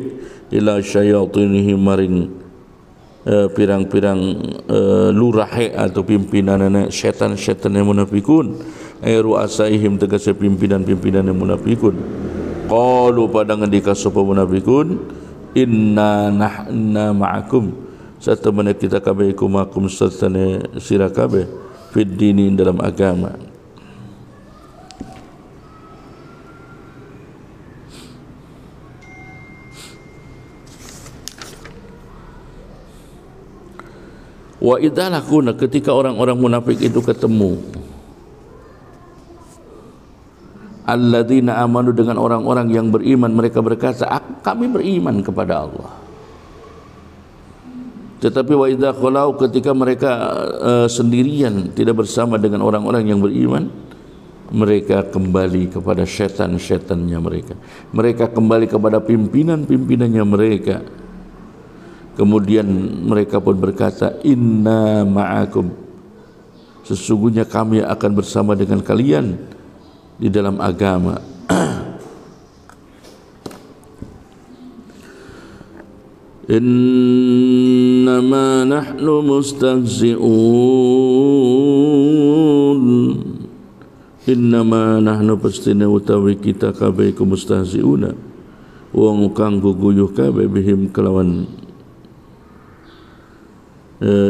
ila syayatinihim maring pirang-pirang lurahe atau pimpinanana setan-setan yang munafikun ru'asaihim tegese pimpinan-pimpinan yang munafikun qalu pada ngendika sapa munafikun inna nahna ma'akum satamana kita kabeh iku makum satane sira kabeh fid dini dalam agama. Wa idza lakuna ketika orang-orang munafik itu ketemu alladzina amanu dengan orang-orang yang beriman mereka berkata kami beriman kepada Allah. Tetapi wa idza khalau ketika mereka sendirian tidak bersama dengan orang-orang yang beriman mereka kembali kepada syaitan-syaitannya mereka. Mereka kembali kepada pimpinan-pimpinannya mereka. Kemudian mereka pun berkata inna ma'akum sesungguhnya kami akan bersama dengan kalian di dalam agama. Innama nahnu mustahzi'un innama nahnu pastine utawi kita kabeh iku mustahzi'una wong kang guguyuh kabeh bihim kelawan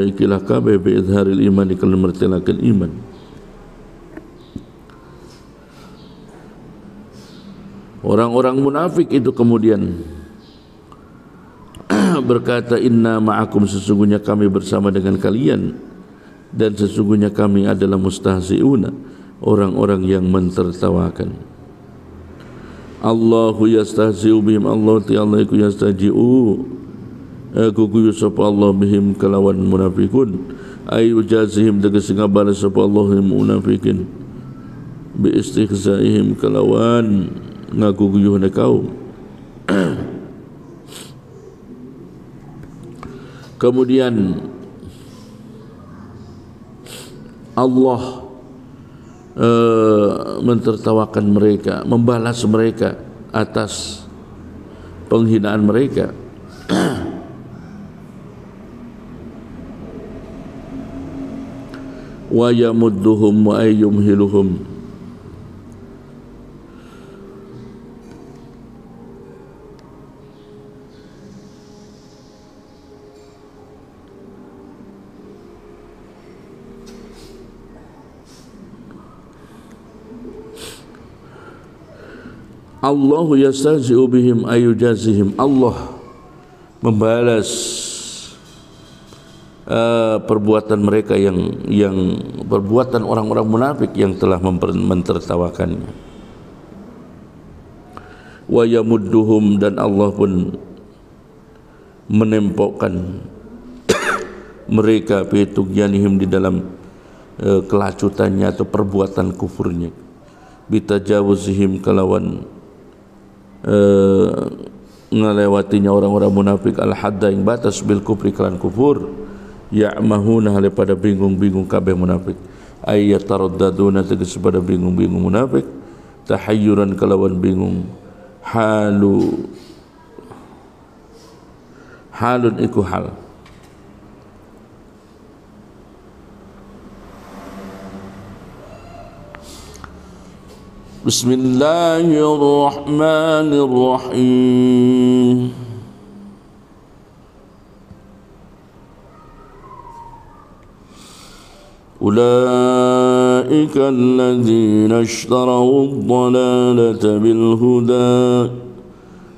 ikilah kabeh bi izharil iman iklan mertelakan iman. Orang-orang munafik itu kemudian berkata inna ma'akum sesungguhnya kami bersama dengan kalian dan sesungguhnya kami adalah mustahzi'una orang-orang yang mentertawakan. Allahu yastahzi'u bihim Allah ta'ala iku yastahzi'u guguyu sapa Allah bihim kelawan munafikun ayu jazihim tegese ngabalas sapa Allah munafikin bi istihzaihim kelawan ngaguguyuhna kaum. Kemudian Allah mentertawakan mereka, membalas mereka atas penghinaan mereka. wa yamudduhum wa ayyumhiluhum. Allahu yastahzi'u bihim ayujazihim. Allah membalas perbuatan mereka yang perbuatan orang-orang munafik yang telah mentertawakannya. Wa yamudduhum, dan Allah pun menempokkan mereka fi tughyanihim, di dalam kelacutannya atau perbuatan kufurnya, bitajawuzihim, kelawan ngelewatinya orang-orang munafik al-hadda ing batas bil kufri kelan kufur, ya'mahuna daripada bingung-bingung kabeh munafik, ayyataraddaduna tegas pada bingung-bingung munafik, tahayyuran kelawan bingung, halun iku hal. Bismillahirrahmanirrahim. Ulaika alladzina ishtaraw ad-dalalata bil huda.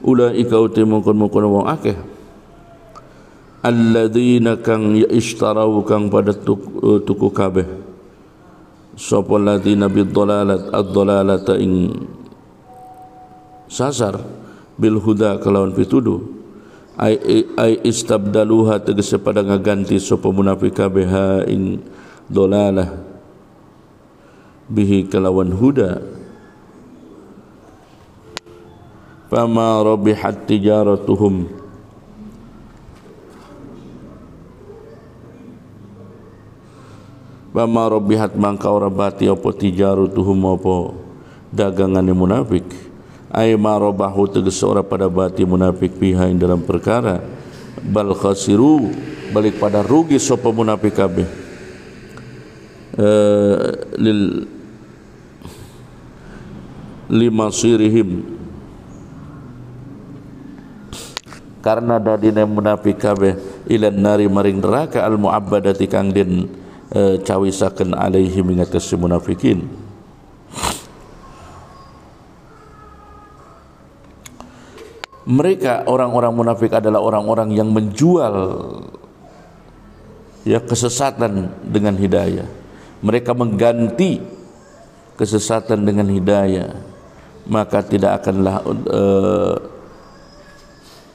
Ulaika utimukun wong akeh alladzina kang ishtaraw kang pada tuku kabeh sapa ladina bid-dhalalat ad-dhalalata ing sasar bil huda kelawan pituduh, ai istabdaluha tegese pada ngaganti sapa munafik kabeh ing dhalalah bihi kelawan huda. Fama rabihat tijaratuhum, Bama robihat mangka ora bati apa tijarutuhum apa dagangane munafik, ay marobahu tegese ora pada bati munafik piha ing dalam perkara, bal khasiru balik pada rugi sapa munafik kabeh limasirihim, karena dadine munafik kabeh ilan nari maring neraka al muabbadati kang den cawisaken alaihi mengatasi munafikin. Mereka orang-orang munafik adalah orang-orang yang menjual kesesatan dengan hidayah. Mereka mengganti kesesatan dengan hidayah, maka tidak akanlah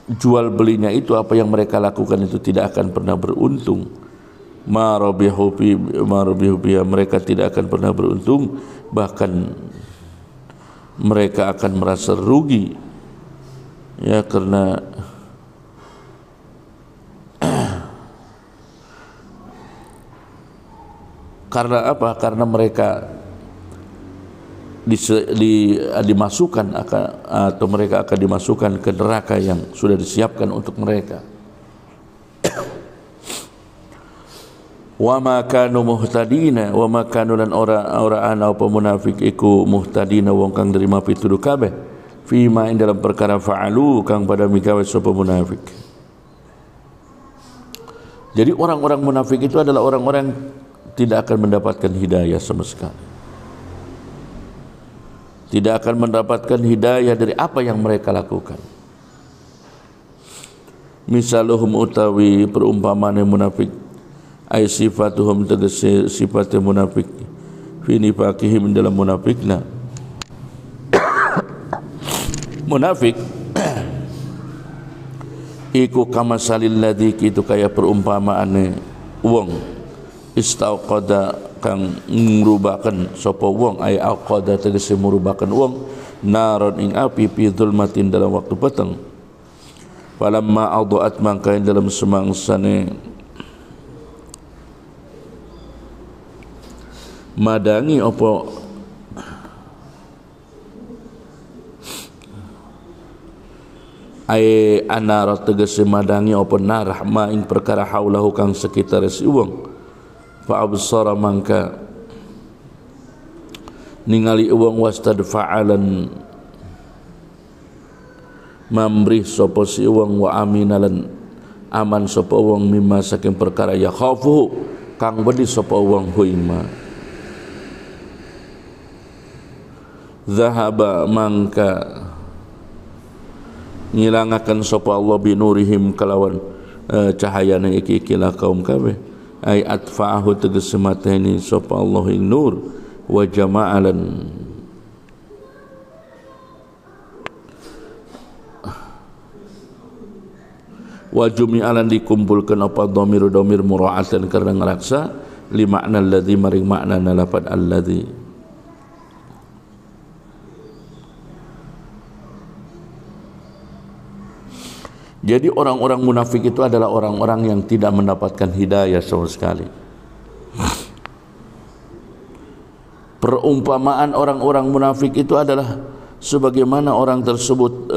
jual belinya itu, apa yang mereka lakukan itu tidak akan pernah beruntung. Marabihu biha, mereka tidak akan pernah beruntung, bahkan mereka akan merasa rugi, karena apa? Karena mereka dimasukkan atau mereka akan dimasukkan ke neraka yang sudah disiapkan untuk mereka. Wa ma kanu muhtadina, wa ma kanu lan ora ana apa munafik iku muhtadina wong kang nerima pituduh kabeh fima ing dalam perkara fa'alu kang pada migawe sapa munafik. Jadi orang-orang munafik itu adalah orang-orang tidak akan mendapatkan hidayah sama sekali. Tidak akan mendapatkan hidayah dari apa yang mereka lakukan. Misaluhum utawi perumpamaan munafik, ay sifatuhum tegese sifatnya munafik, fi nifaqihim dalam munafikna. Munafik iku kama salil ladzi, itu kaya perumpamaane wong istauqada kang ngrubaken sapa wong, ay aqada tegese murubaken wong naron ing api fi zulmatin dalam waktu peteng. Falamma adaat mangka dalam semangsane madangi apa ay anar tegese madangi apa nar ma ing perkara haulahu kang sekitar si wong, fa absara mangka ningali wong wastadfa'alan mamrih sapa si wong wa aminalan aman sapa wong mimma saking perkara ya khafu kang wedi sapa wong huima zahaba mangka ngilangaken sapa Allah binurihim kalawan cahayana iki-ikilah kaum kabeh ay atfa'ahu tegese mateni sapa Allah ing nur wa jama'alan wa jumi'alan dikumpulkan apa dhamir mura'atan karena ngeraksa li makna alladhi maring makna lafad alladhi. Jadi orang-orang munafik itu adalah orang-orang yang tidak mendapatkan hidayah sama sekali. Perumpamaan orang-orang munafik itu adalah sebagaimana orang tersebut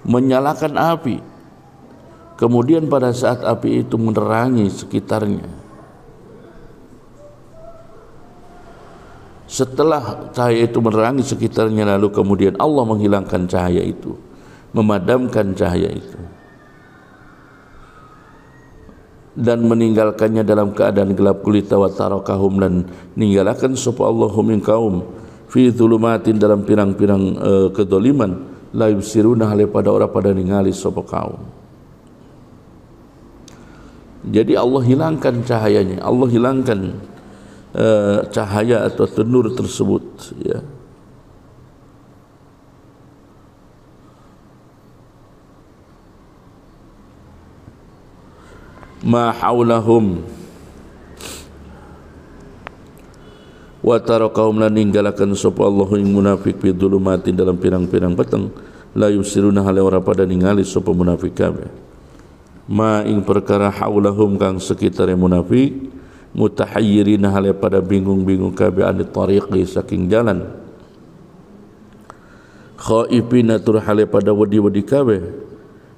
menyalakan api, kemudian pada saat api itu menerangi sekitarnya, setelah cahaya itu menerangi sekitarnya, lalu kemudian Allah menghilangkan cahaya itu, memadamkan cahaya itu, dan meninggalkannya dalam keadaan gelap gulita wa tarakahum, dan ninggalkan sapa Allahum ing kaum fi dzulumatin dalam pirang-pirang kedoliman la yubsiruna hale pada orang pada ningali sapa kaum. Jadi Allah hilangkan cahayanya, Allah hilangkan cahaya atau nur tersebut, ya. Ma haulahum wa tarakahum, lan ninggalakan sapa Allahu ing munafik fi dzulumatin dalam pirang-pirang peteng la yusiruna hale ora pada ningali sapa munafik kabeh ma ing perkara haulahum kang sekitare munafik mutahayyirina hale pada bingung-bingung kabeh anit tariqi saking jalan khaifina tur hale pada wedi-wedi kabeh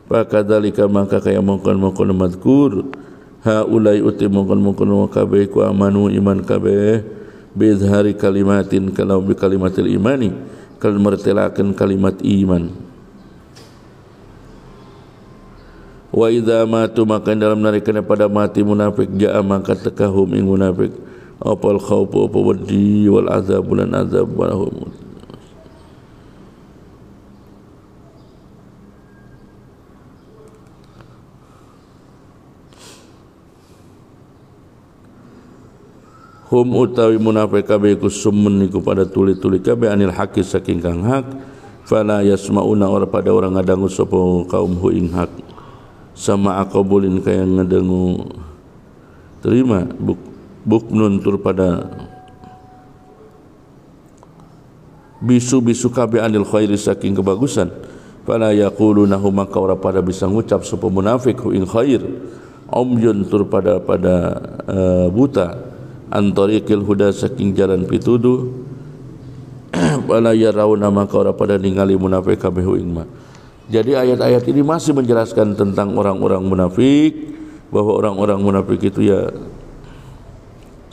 pakadzalika maka kaya mongkon-mongkon mazkur haulai uti mongkon-mongkon kabeh ku amanu iman kabeh bizhari kalimatin kalau bi kalimatil imani kal mertelakan kalimat iman wa idza matu maka dalam narikana pada mati munafik jaa maka tekahum ing munafik apal khaufu apa wedi wal azab lan azab walahum hum utawi munafik kabeh iku summun niku pada tuli-tuli kabeh anil haqi saking kang hak fala yasmauna ora pada orang ngadangu sapa kaum hu ing hak sama aqabulin kaya ngadangu terima buknun tur pada bisu-bisu kabeh anil khairi saking kebagusan fala yaquluna hum maka ora pada bisa ngucap sapa munafik hu ing khair umyun tur pada buta antariqil huda saking jalan pituduh wala yarawna maka ora pada ningali munafik kabeh ing ma. Jadi ayat-ayat ini masih menjelaskan tentang orang-orang munafik, bahwa orang-orang munafik itu ya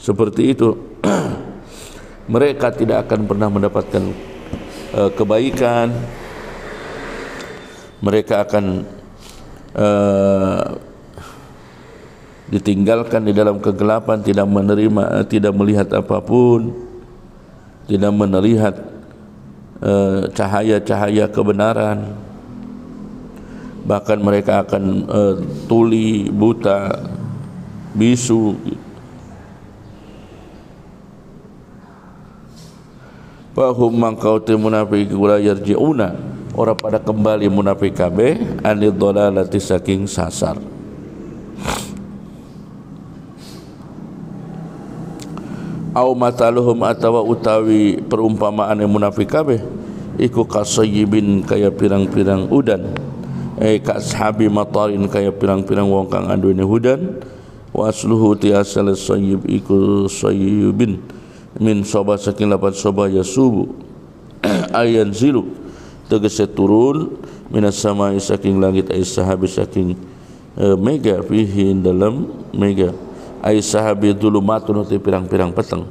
seperti itu. Mereka tidak akan pernah mendapatkan kebaikan. Mereka akan ditinggalkan di dalam kegelapan, tidak menerima, tidak melihat apapun, tidak melihat cahaya-cahaya kebenaran. Bahkan mereka akan tuli, buta, bisu. Fahum mangkauti munafik la yarji'una, orang pada kembali munafik kabeh anid dhalalati saking sasar. Au mataluhum atawa utawi perumpamaan munafik kabeh iku kasayyibin kaya pirang-pirang udan ka ashabi matarin kaya pirang-pirang wong kang andune hudan wa asluhu ti asal sayyib iku sayyibin min soba saking lapan soba yasubu ayan zilu tegese turun minas samai saking langit ay sahabi saking mega fihi dalam mega ai sahabi dulumatun uti pirang-pirang petang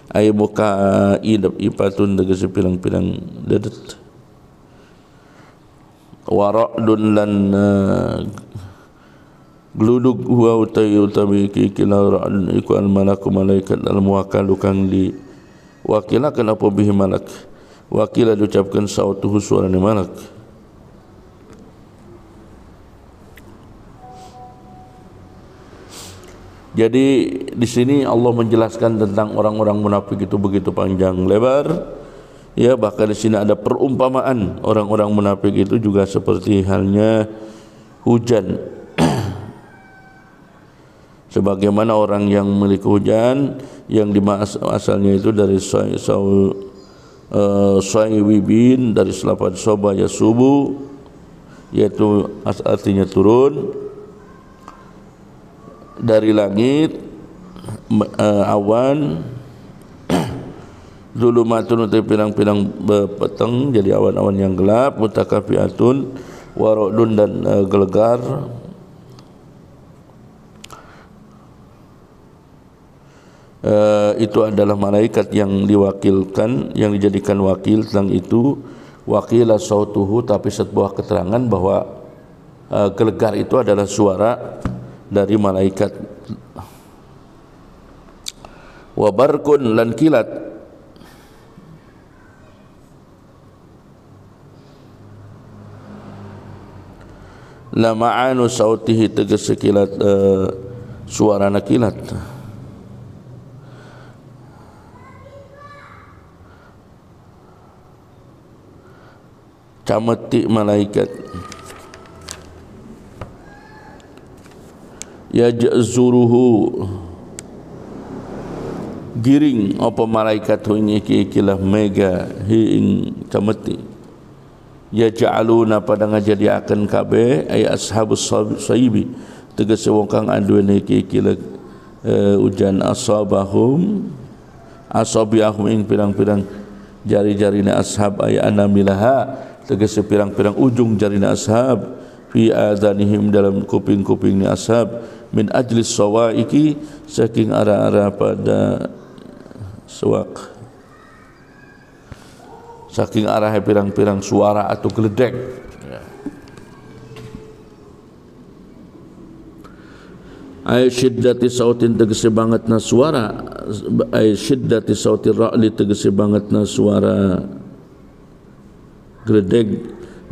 ai muka idap ipatun tegese pirang-pirang dedet wara'dun lan gludug huwa utawi kila ra'dun iku al malaku malaikat al muwakkalu kang di wakilakan apa bihi malak wakila diucapkan sautuhu suarane malak. Jadi di sini Allah menjelaskan tentang orang-orang munafik itu begitu panjang lebar. Ya, bahkan di sini ada perumpamaan orang-orang munafik itu juga seperti halnya hujan. Sebagaimana orang yang memiliki hujan yang asalnya itu dari Saywibin dari selapan soba ya subuh, yaitu artinya turun dari langit, awan zulumatun utai pirang-pirang peteng jadi awan-awan yang gelap, mutakafiatun warodun dan gelegar. Itu adalah malaikat yang diwakilkan, yang dijadikan wakil tentang itu. Wakila sautuhu, tapi sebuah keterangan bahwa gelegar itu adalah suara dari malaikat. Wa barkun lan kilat, la ma'anu sautihi tegese kilat suarana kilat. Cameti malaikat yajzuruhu giring apa malaikat ini ikilah mega hiing cameti yaj'aluna pada ngajadiaken kabeh ay ashabus saibi tegese wong kang anduweni ikilah ujan asabahum asabiahum ing pirang-pirang jari-jarina ashab ay anamilaha tegese pirang-pirang ujung jarina ashab fi adhanihim dalam kuping-kupingnya ashab min ajlis sawaiki saking arah-arah pada suwak, saking arah pirang-pirang suara atau geledek. Ay syiddati sautin tegese bangetna suara, ay syiddati sautir ra'li tegese bangetna suara geledek,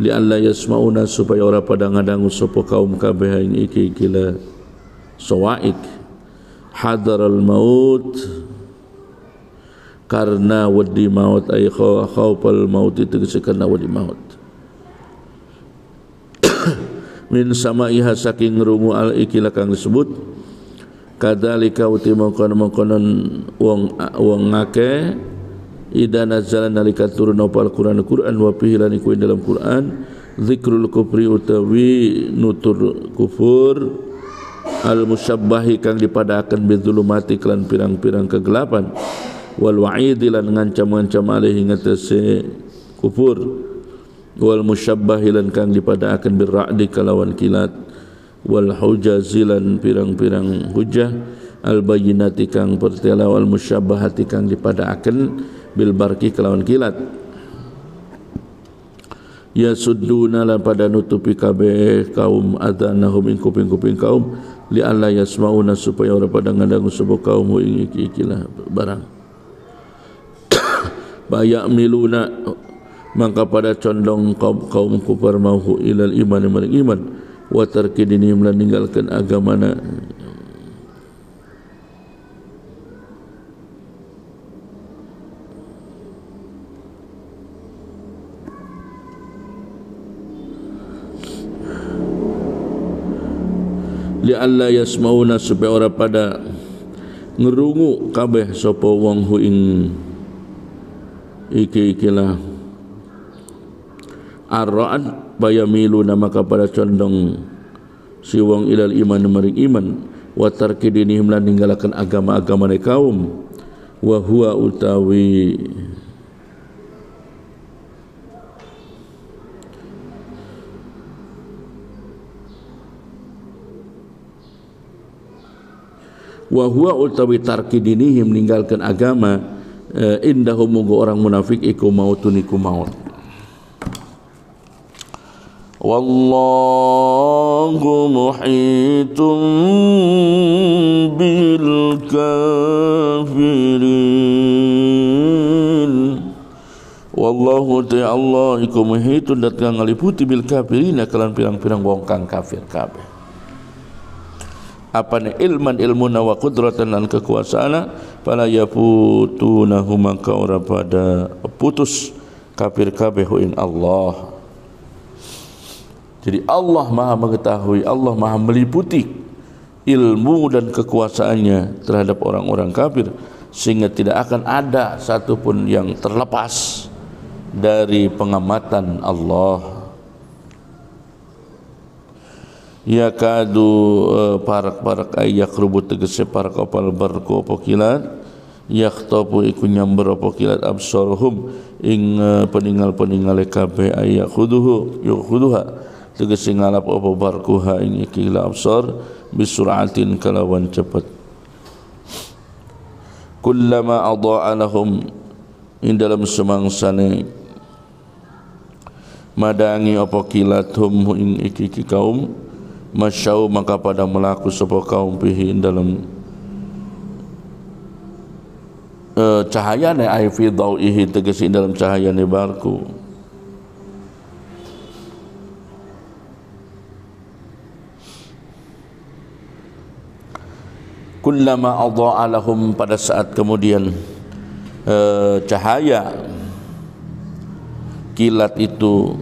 li alla yasmauna supaya ora pada ngadangu sapa kaum kabeh ing iki kila sawaik hadaral maut karena wedi maut ay khaufal maut tegese karena wedi maut min samaiha saking ngrungu al ikila kang disebut kadzalika uti mongkon wong ngake ida nazala nalika turun apa Al-Quran wa fihi lan iku dalam Quran zikrul kufri utawi nutur kufur al musyabbahi kang dipadaaken bidzulumati kelan pirang-pirang kegelapan wal wa'idi lan ngancam-ngancam alaihi ngatese kufur wal musyabbahi lan kang dipadaaken birra'di kalawan kilat wal hujazilan pirang-pirang hujah al bayyinati kang pertela wal musyabbahati kang dipadaaken bil barki kelawan kilat ya sudduna lan pada nutupi kabeh kaum adhanahum ing kuping-kuping kaum li alla yasmauna supaya ora pada ngadangu sapa kaum ing ikilah barang bayak miluna mangka pada condong kaum kufar mauhu ilal iman maring iman wa tarkidinihim lan ninggalkan agamana li alla yasmauna supaya ora pada ngerungu kabeh sapa wong hu ing ikilah ar-ra'd bayamiluna maka pada condong si wong ilal iman maring iman wa tarkidinihim lan ninggalaken agama-agama kaum wa huwa utawi wa huwa utawi tarki dinihim meninggalkan agama indahum mugo orang munafik iku mautun iku maut. Wallahu muhitun bil kafirin. Wallahu ta'ala iku muhitun dat kang ngaliputi bil kafirin kalan pirang-pirang wong kang kafir kabeh. Apane ilman ilmuna wa qudratan lan kekuasaana fala yafutunahu maka ora pada putus kafir kabeh ing Allah. Jadi Allah Maha mengetahui, Allah Maha meliputi ilmu dan kekuasaannya terhadap orang-orang kafir sehingga tidak akan ada satupun yang terlepas dari pengamatan Allah. Ya kadu parak-parak ayak rubut tegese parak opal barko apa kilat yakhtabu iku nyamber apa kilat absaruhum ing peninggal-peninggal kabeh ayak khuduhu yukhuduha tegese ngalap apa barkuha ing ikila absar bisuratin kalawan cepat. Kullama adha'a lahum ing dalam semangsane madangi apa kilathum ing iki kaum masyau maka pada melaku sapa kaum bihi dalam cahayane ai fi dhau'ihi tegese dalam cahayane barku. Kullama adha'a lahum pada saat kemudian cahaya kilat itu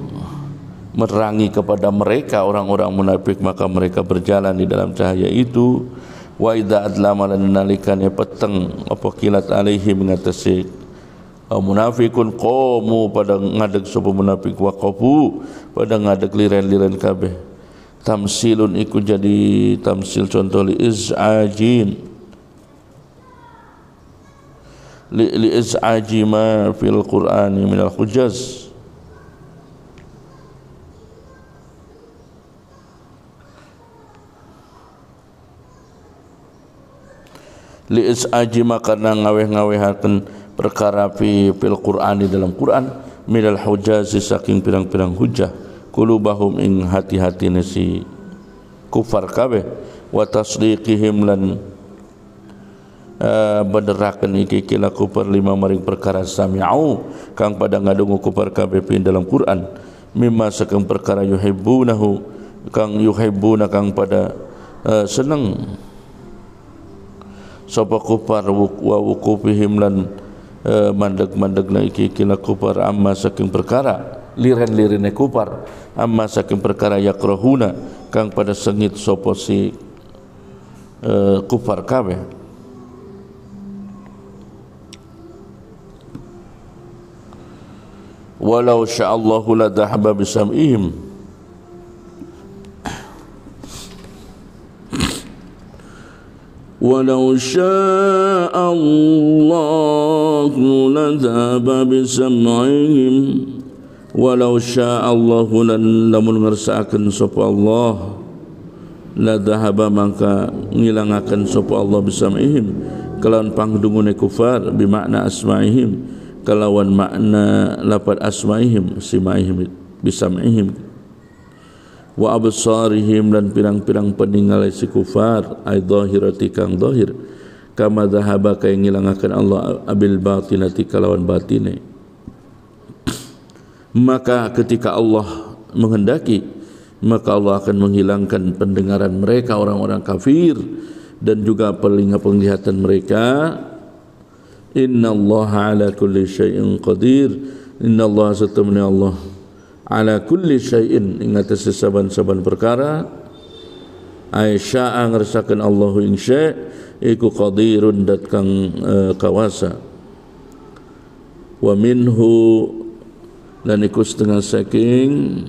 menerangi kepada mereka orang-orang munafik maka mereka berjalan di dalam cahaya itu. Wa idza adlama lan nalikane peteng apa kilat alaihi mengatasi munafikun qamu pada ngadeg sapa munafik waqafu pada ngadeg liren-liren kabeh. Tamsilun iku jadi tamsil contoh li iz'ajin li iz'aji ma fil qur'ani minal hujaz. Li iz'aji ma karena ngaweh-ngawehaken perkara fil qur'ani dalam Quran minal hujaz saking pirang-pirang hujah kulubahum ing hati-hatine si kufar kabeh wa tasdiqihim lan baderaken iki kila kufar lima maring perkara sami'u kang pada ngadungu kufar kabeh pin dalam Quran mimma saking perkara yuhibbunahu kang yuhibbuna kang pada seneng sapa kufar wa wuqufihim lan mandeg-mandegna iki kila kufar amma saking perkara liren-lirine kufar amma saking perkara yakrahuna kang pada sengit sapa si kufar kabeh. Walau sya'allahu la dhahaba bisam'ihim walau sya'allahu la dhahaba bisam'ihim walau sya'allahu lan lamun ngersakaken sapa Allah la dhahaba maka ngilangaken sapa Allah bisam'ihim kalawan pangdungune kufar bimakna asma'ihim kalawan makna lafaz asma'ihim sima'ihim bisam'ihim wa absarihim dan pirang-pirang peninggal si kufar ay dhahirati kang dhahir kama dhahaba kaya ngilangaken Allah abil batinati kalawan batine. Maka ketika Allah menghendaki maka Allah akan menghilangkan pendengaran mereka orang-orang kafir dan juga penglihatan mereka. Innallaha ala kulli syai'in qadir. Innallaha satamani Allah ala kulli syai'in ing atas saban-saban perkara Aisyah ngersakeun Allahu ing syai' iku qadirun dat kang kawasa. Wa minhu dan iku setengah saking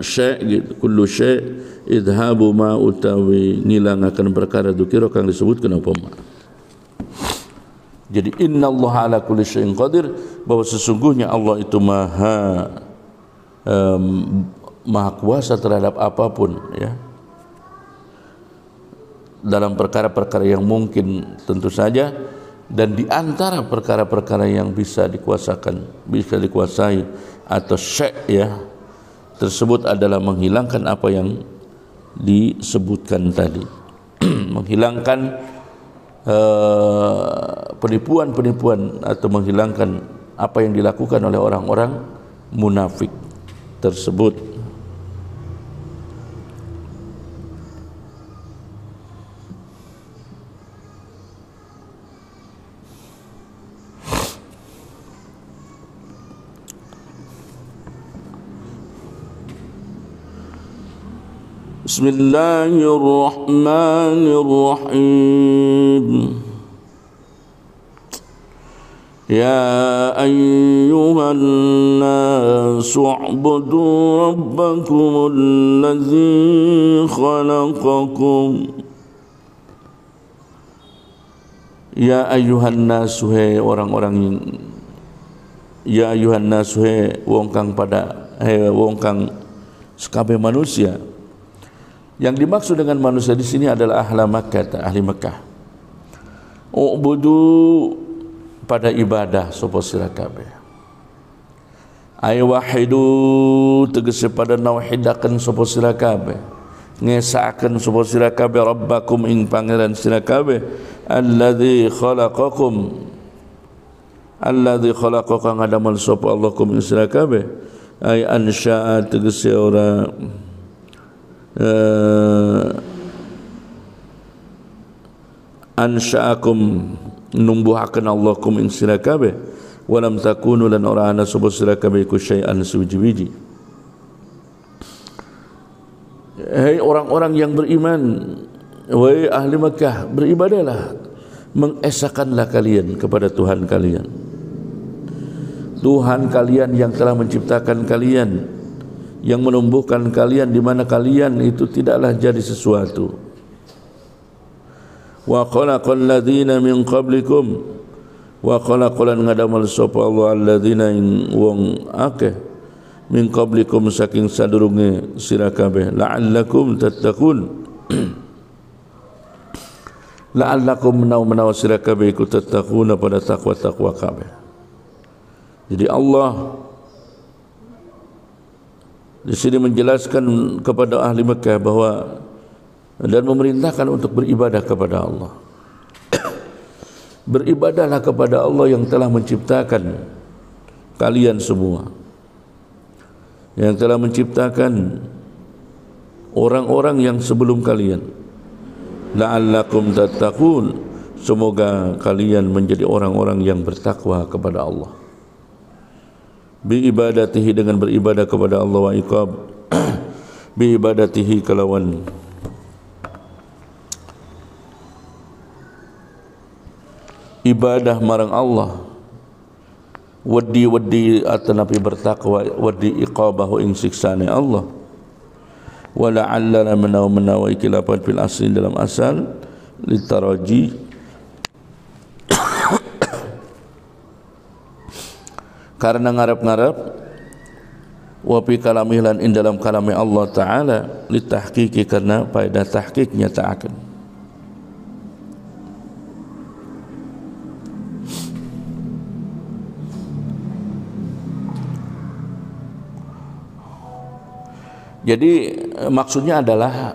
syai' gitu kullu syai' idhabu ma utawi ngilangaken perkara dzikira kang disebutkeun apa ma. Jadi innallaha ala kulli syai'in qadir, bahwa sesungguhnya Allah itu maha maha kuasa terhadap apapun, ya, dalam perkara-perkara yang mungkin tentu saja, dan di antara perkara-perkara yang bisa dikuasai atau syai', ya, tersebut adalah menghilangkan apa yang disebutkan tadi. Menghilangkan penipuan-penipuan atau menghilangkan apa yang dilakukan oleh orang-orang munafik tersebut. Bismillahirrahmanirrahim. Ya ayyuhan nasu u'budu rabbakumul ladzi khalaqakum. Ya ayyuhan nasu, hai orang-orang, ya ayyuhan nasu, hai wong kang sekabeh manusia. Yang dimaksud dengan manusia di sini adalah ahli Makkah. U'budu, pada ibadah sapa sira kabeh. Ay wahidu, tegese pada nauhidaken sapa sira kabeh. Ngesakaken sapa sira kabeh rabbakum ing pangeran sira kabeh, alladzi khalaqakum. Alladzi khalaqa ngadamal sapa Allah kum ing sira kabeh. Ay ansya'a, tegese ora ansha'akum, numbuhaken Allah kum ing sira kabeh, walam takunu lan ora ana sapa sira kabeh ku syai'an suwiji-wiji. Hai orang-orang yang beriman, wahai ahli Makkah, beribadahlah, mengesakanlah kalian kepada Tuhan kalian. Tuhan kalian yang telah menciptakan kalian, yang menumbuhkan kalian, di mana kalian itu tidaklah jadi sesuatu. Wa khalaqal ladzina min qablikum, wa khalaqalan ngadamal sapa Allah alladzina ing wong akeh min qablikum saking sadurunge sira kabeh, la'allakum tattaqun. La'allakum menawa sira kabeh iku tattaquna, pada takwa-takwa kabeh. Jadi Allah di sini menjelaskan kepada ahli Mekah bahwa dan memerintahkan untuk beribadah kepada Allah. Beribadahlah kepada Allah yang telah menciptakan kalian semua, yang telah menciptakan orang-orang yang sebelum kalian. La'allakum tattaqun, semoga kalian menjadi orang-orang yang bertakwa kepada Allah. Bi ibadatihi, dengan beribadah kepada Allah, wa iqab bi ibadatihi, kalawan ibadah marang Allah, wadi atanapi bertakwa, wadi iqabahu ing siksane Allah. Wa la'allana menawa ikilapan fil asli, dalam asal litaraji, karena ngarap-ngarap, wa fi kalamih, lan in dalam kalami Allah Ta'ala, litahqiqi, karena faedah tahqiq nyataaken. Jadi maksudnya adalah,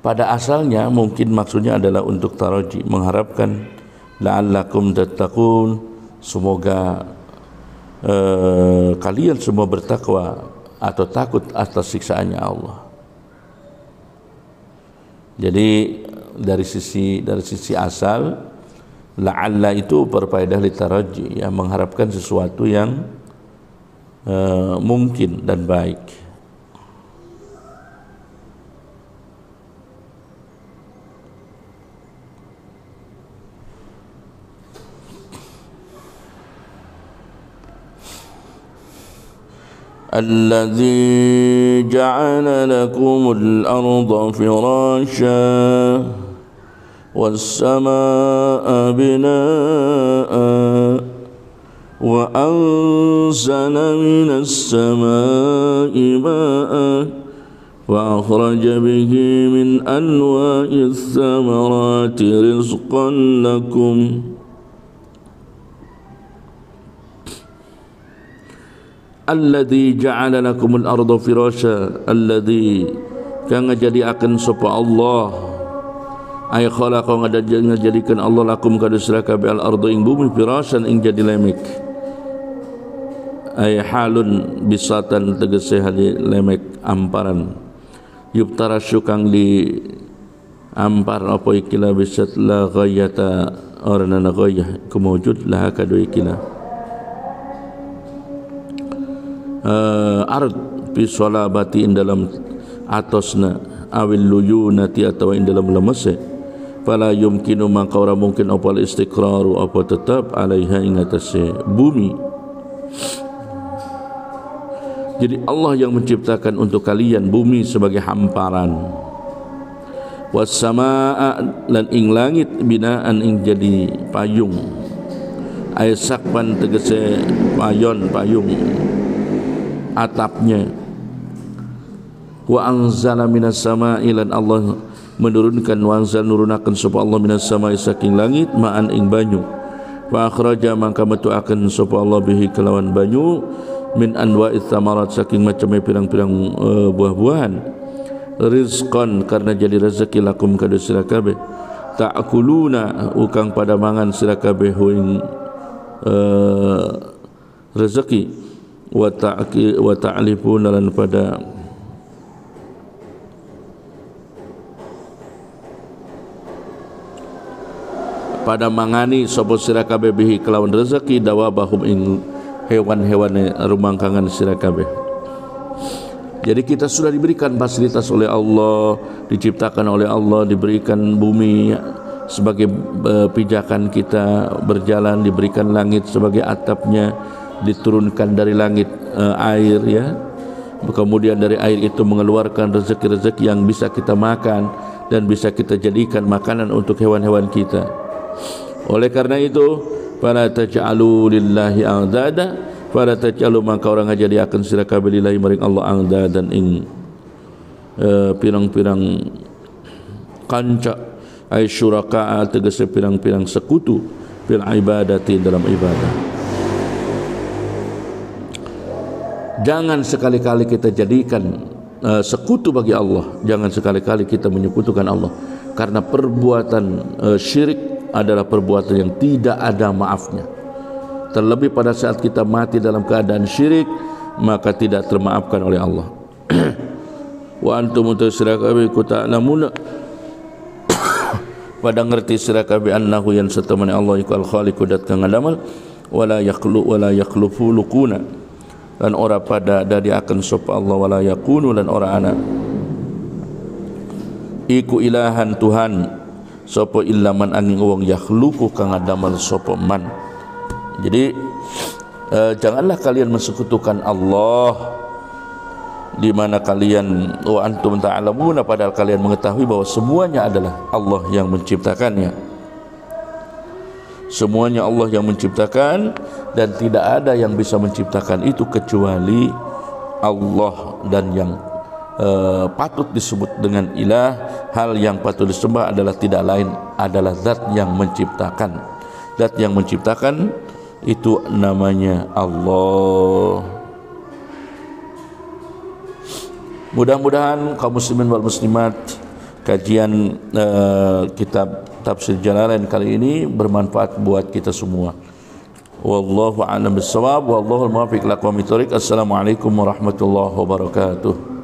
pada asalnya mungkin maksudnya adalah untuk taraji, mengharapkan la'allakum tattaqun, semoga kalian semua bertakwa atau takut atas siksaannya Allah. Jadi dari sisi asal, la'alla itu berfaedah litaraji, ya, mengharapkan sesuatu yang mungkin dan baik. Alladzi ja'ala lakumul arda firasha was samaa'a binaa'a وأنزل من السماء ماء وأخرج به من أنواع الثمرات رزقا لكم الذي جعل لكم الأرض فراشا الذي kang ngajadiakeun sapa Allah ay khalaqa ngajadikeun Allah lakum kada sira kabeh al ardu ing bumi firasyan ing jadi lemek ay halun bisatan tegese hali lemek amparan yubtara syukang di ampar apa ikilah bisat la ghayata orana ghayah kumujud lah kadu ikilah ard fi salabati dalam atosna awil luyunati atau in dalam lemese fala yumkinu maka ora mungkin apa istiqraru apa tetap alaiha ing atase bumi. Jadi Allah yang menciptakan untuk kalian bumi sebagai hamparan was samaa lan ing langit binaan ing jadi payung ay sakpan tegese payon payung atapnya wa anzala minas sama'i lan Allah menurunkan wa anzal nurunaken sapa Allah minas sama'i saking langit ma'an ing banyu wa akhraja mangka metuaken sapa Allah bihi kelawan banyu min anwa'it thamarat saking macam pirang-pirang buah-buahan rizqan karena jadi rezeki lakum kada sira kabeh ta'kuluna ukang pada mangan sira kabeh ing rezeki wa ta'lifuna lan pada mangani sapa sira kabeh bihi kelawan rezeki dawabahum ing hewan-hewan rumangkangan sira kabeh. Jadi kita sudah diberikan fasilitas oleh Allah, diciptakan oleh Allah, diberikan bumi sebagai pijakan kita berjalan, diberikan langit sebagai atapnya, diturunkan dari langit air ya. Kemudian dari air itu mengeluarkan rezeki-rezeki yang bisa kita makan dan bisa kita jadikan makanan untuk hewan-hewan kita. Oleh karena itu, fala taj'alu lillahi andada, fala taj'alu maka orang ngajadiakeun sira kabeh lillahi maring Allah andadan ing pirang-pirang kanca ay syuraka tegese pirang-pirang sekutu fil ibadati dalam ibadah. Jangan sekali-kali kita jadikan sekutu bagi Allah, jangan sekali-kali kita menyekutukan Allah karena perbuatan syirik adalah perbuatan yang tidak ada maafnya. Terlebih pada saat kita mati dalam keadaan syirik, maka tidak termaafkan oleh Allah. Wa antum sira kabeh ta'lamuna pada ngerti sira kabeh annahu yan satamani Allah iku al-khaliqu dat kang ngadamal wala yakhlufu lukuna dan ora pada dadi akan sapa Allah wala yakunu lan ora ana iku ilahan Tuhan sapa illa man angin wong yakhluqu kang adamal sapa man. Jadi janganlah kalian mensekutukan Allah di mana kalian wa antum ta'lamuna padahal kalian mengetahui bahwa semuanya adalah Allah yang menciptakannya. Semuanya Allah yang menciptakan dan tidak ada yang bisa menciptakan itu kecuali Allah, dan yang patut disebut dengan ilah, hal yang patut disembah adalah tidak lain adalah zat yang menciptakan. Zat yang menciptakan itu namanya Allah. Mudah-mudahan kaum muslimin wal muslimat kajian kitab Tafsir Jalalain kali ini bermanfaat buat kita semua. Wallahu a'lam bissawab, wallahu al-muwaffiq ila aqwamit thoriq. Assalamualaikum warahmatullahi wabarakatuh.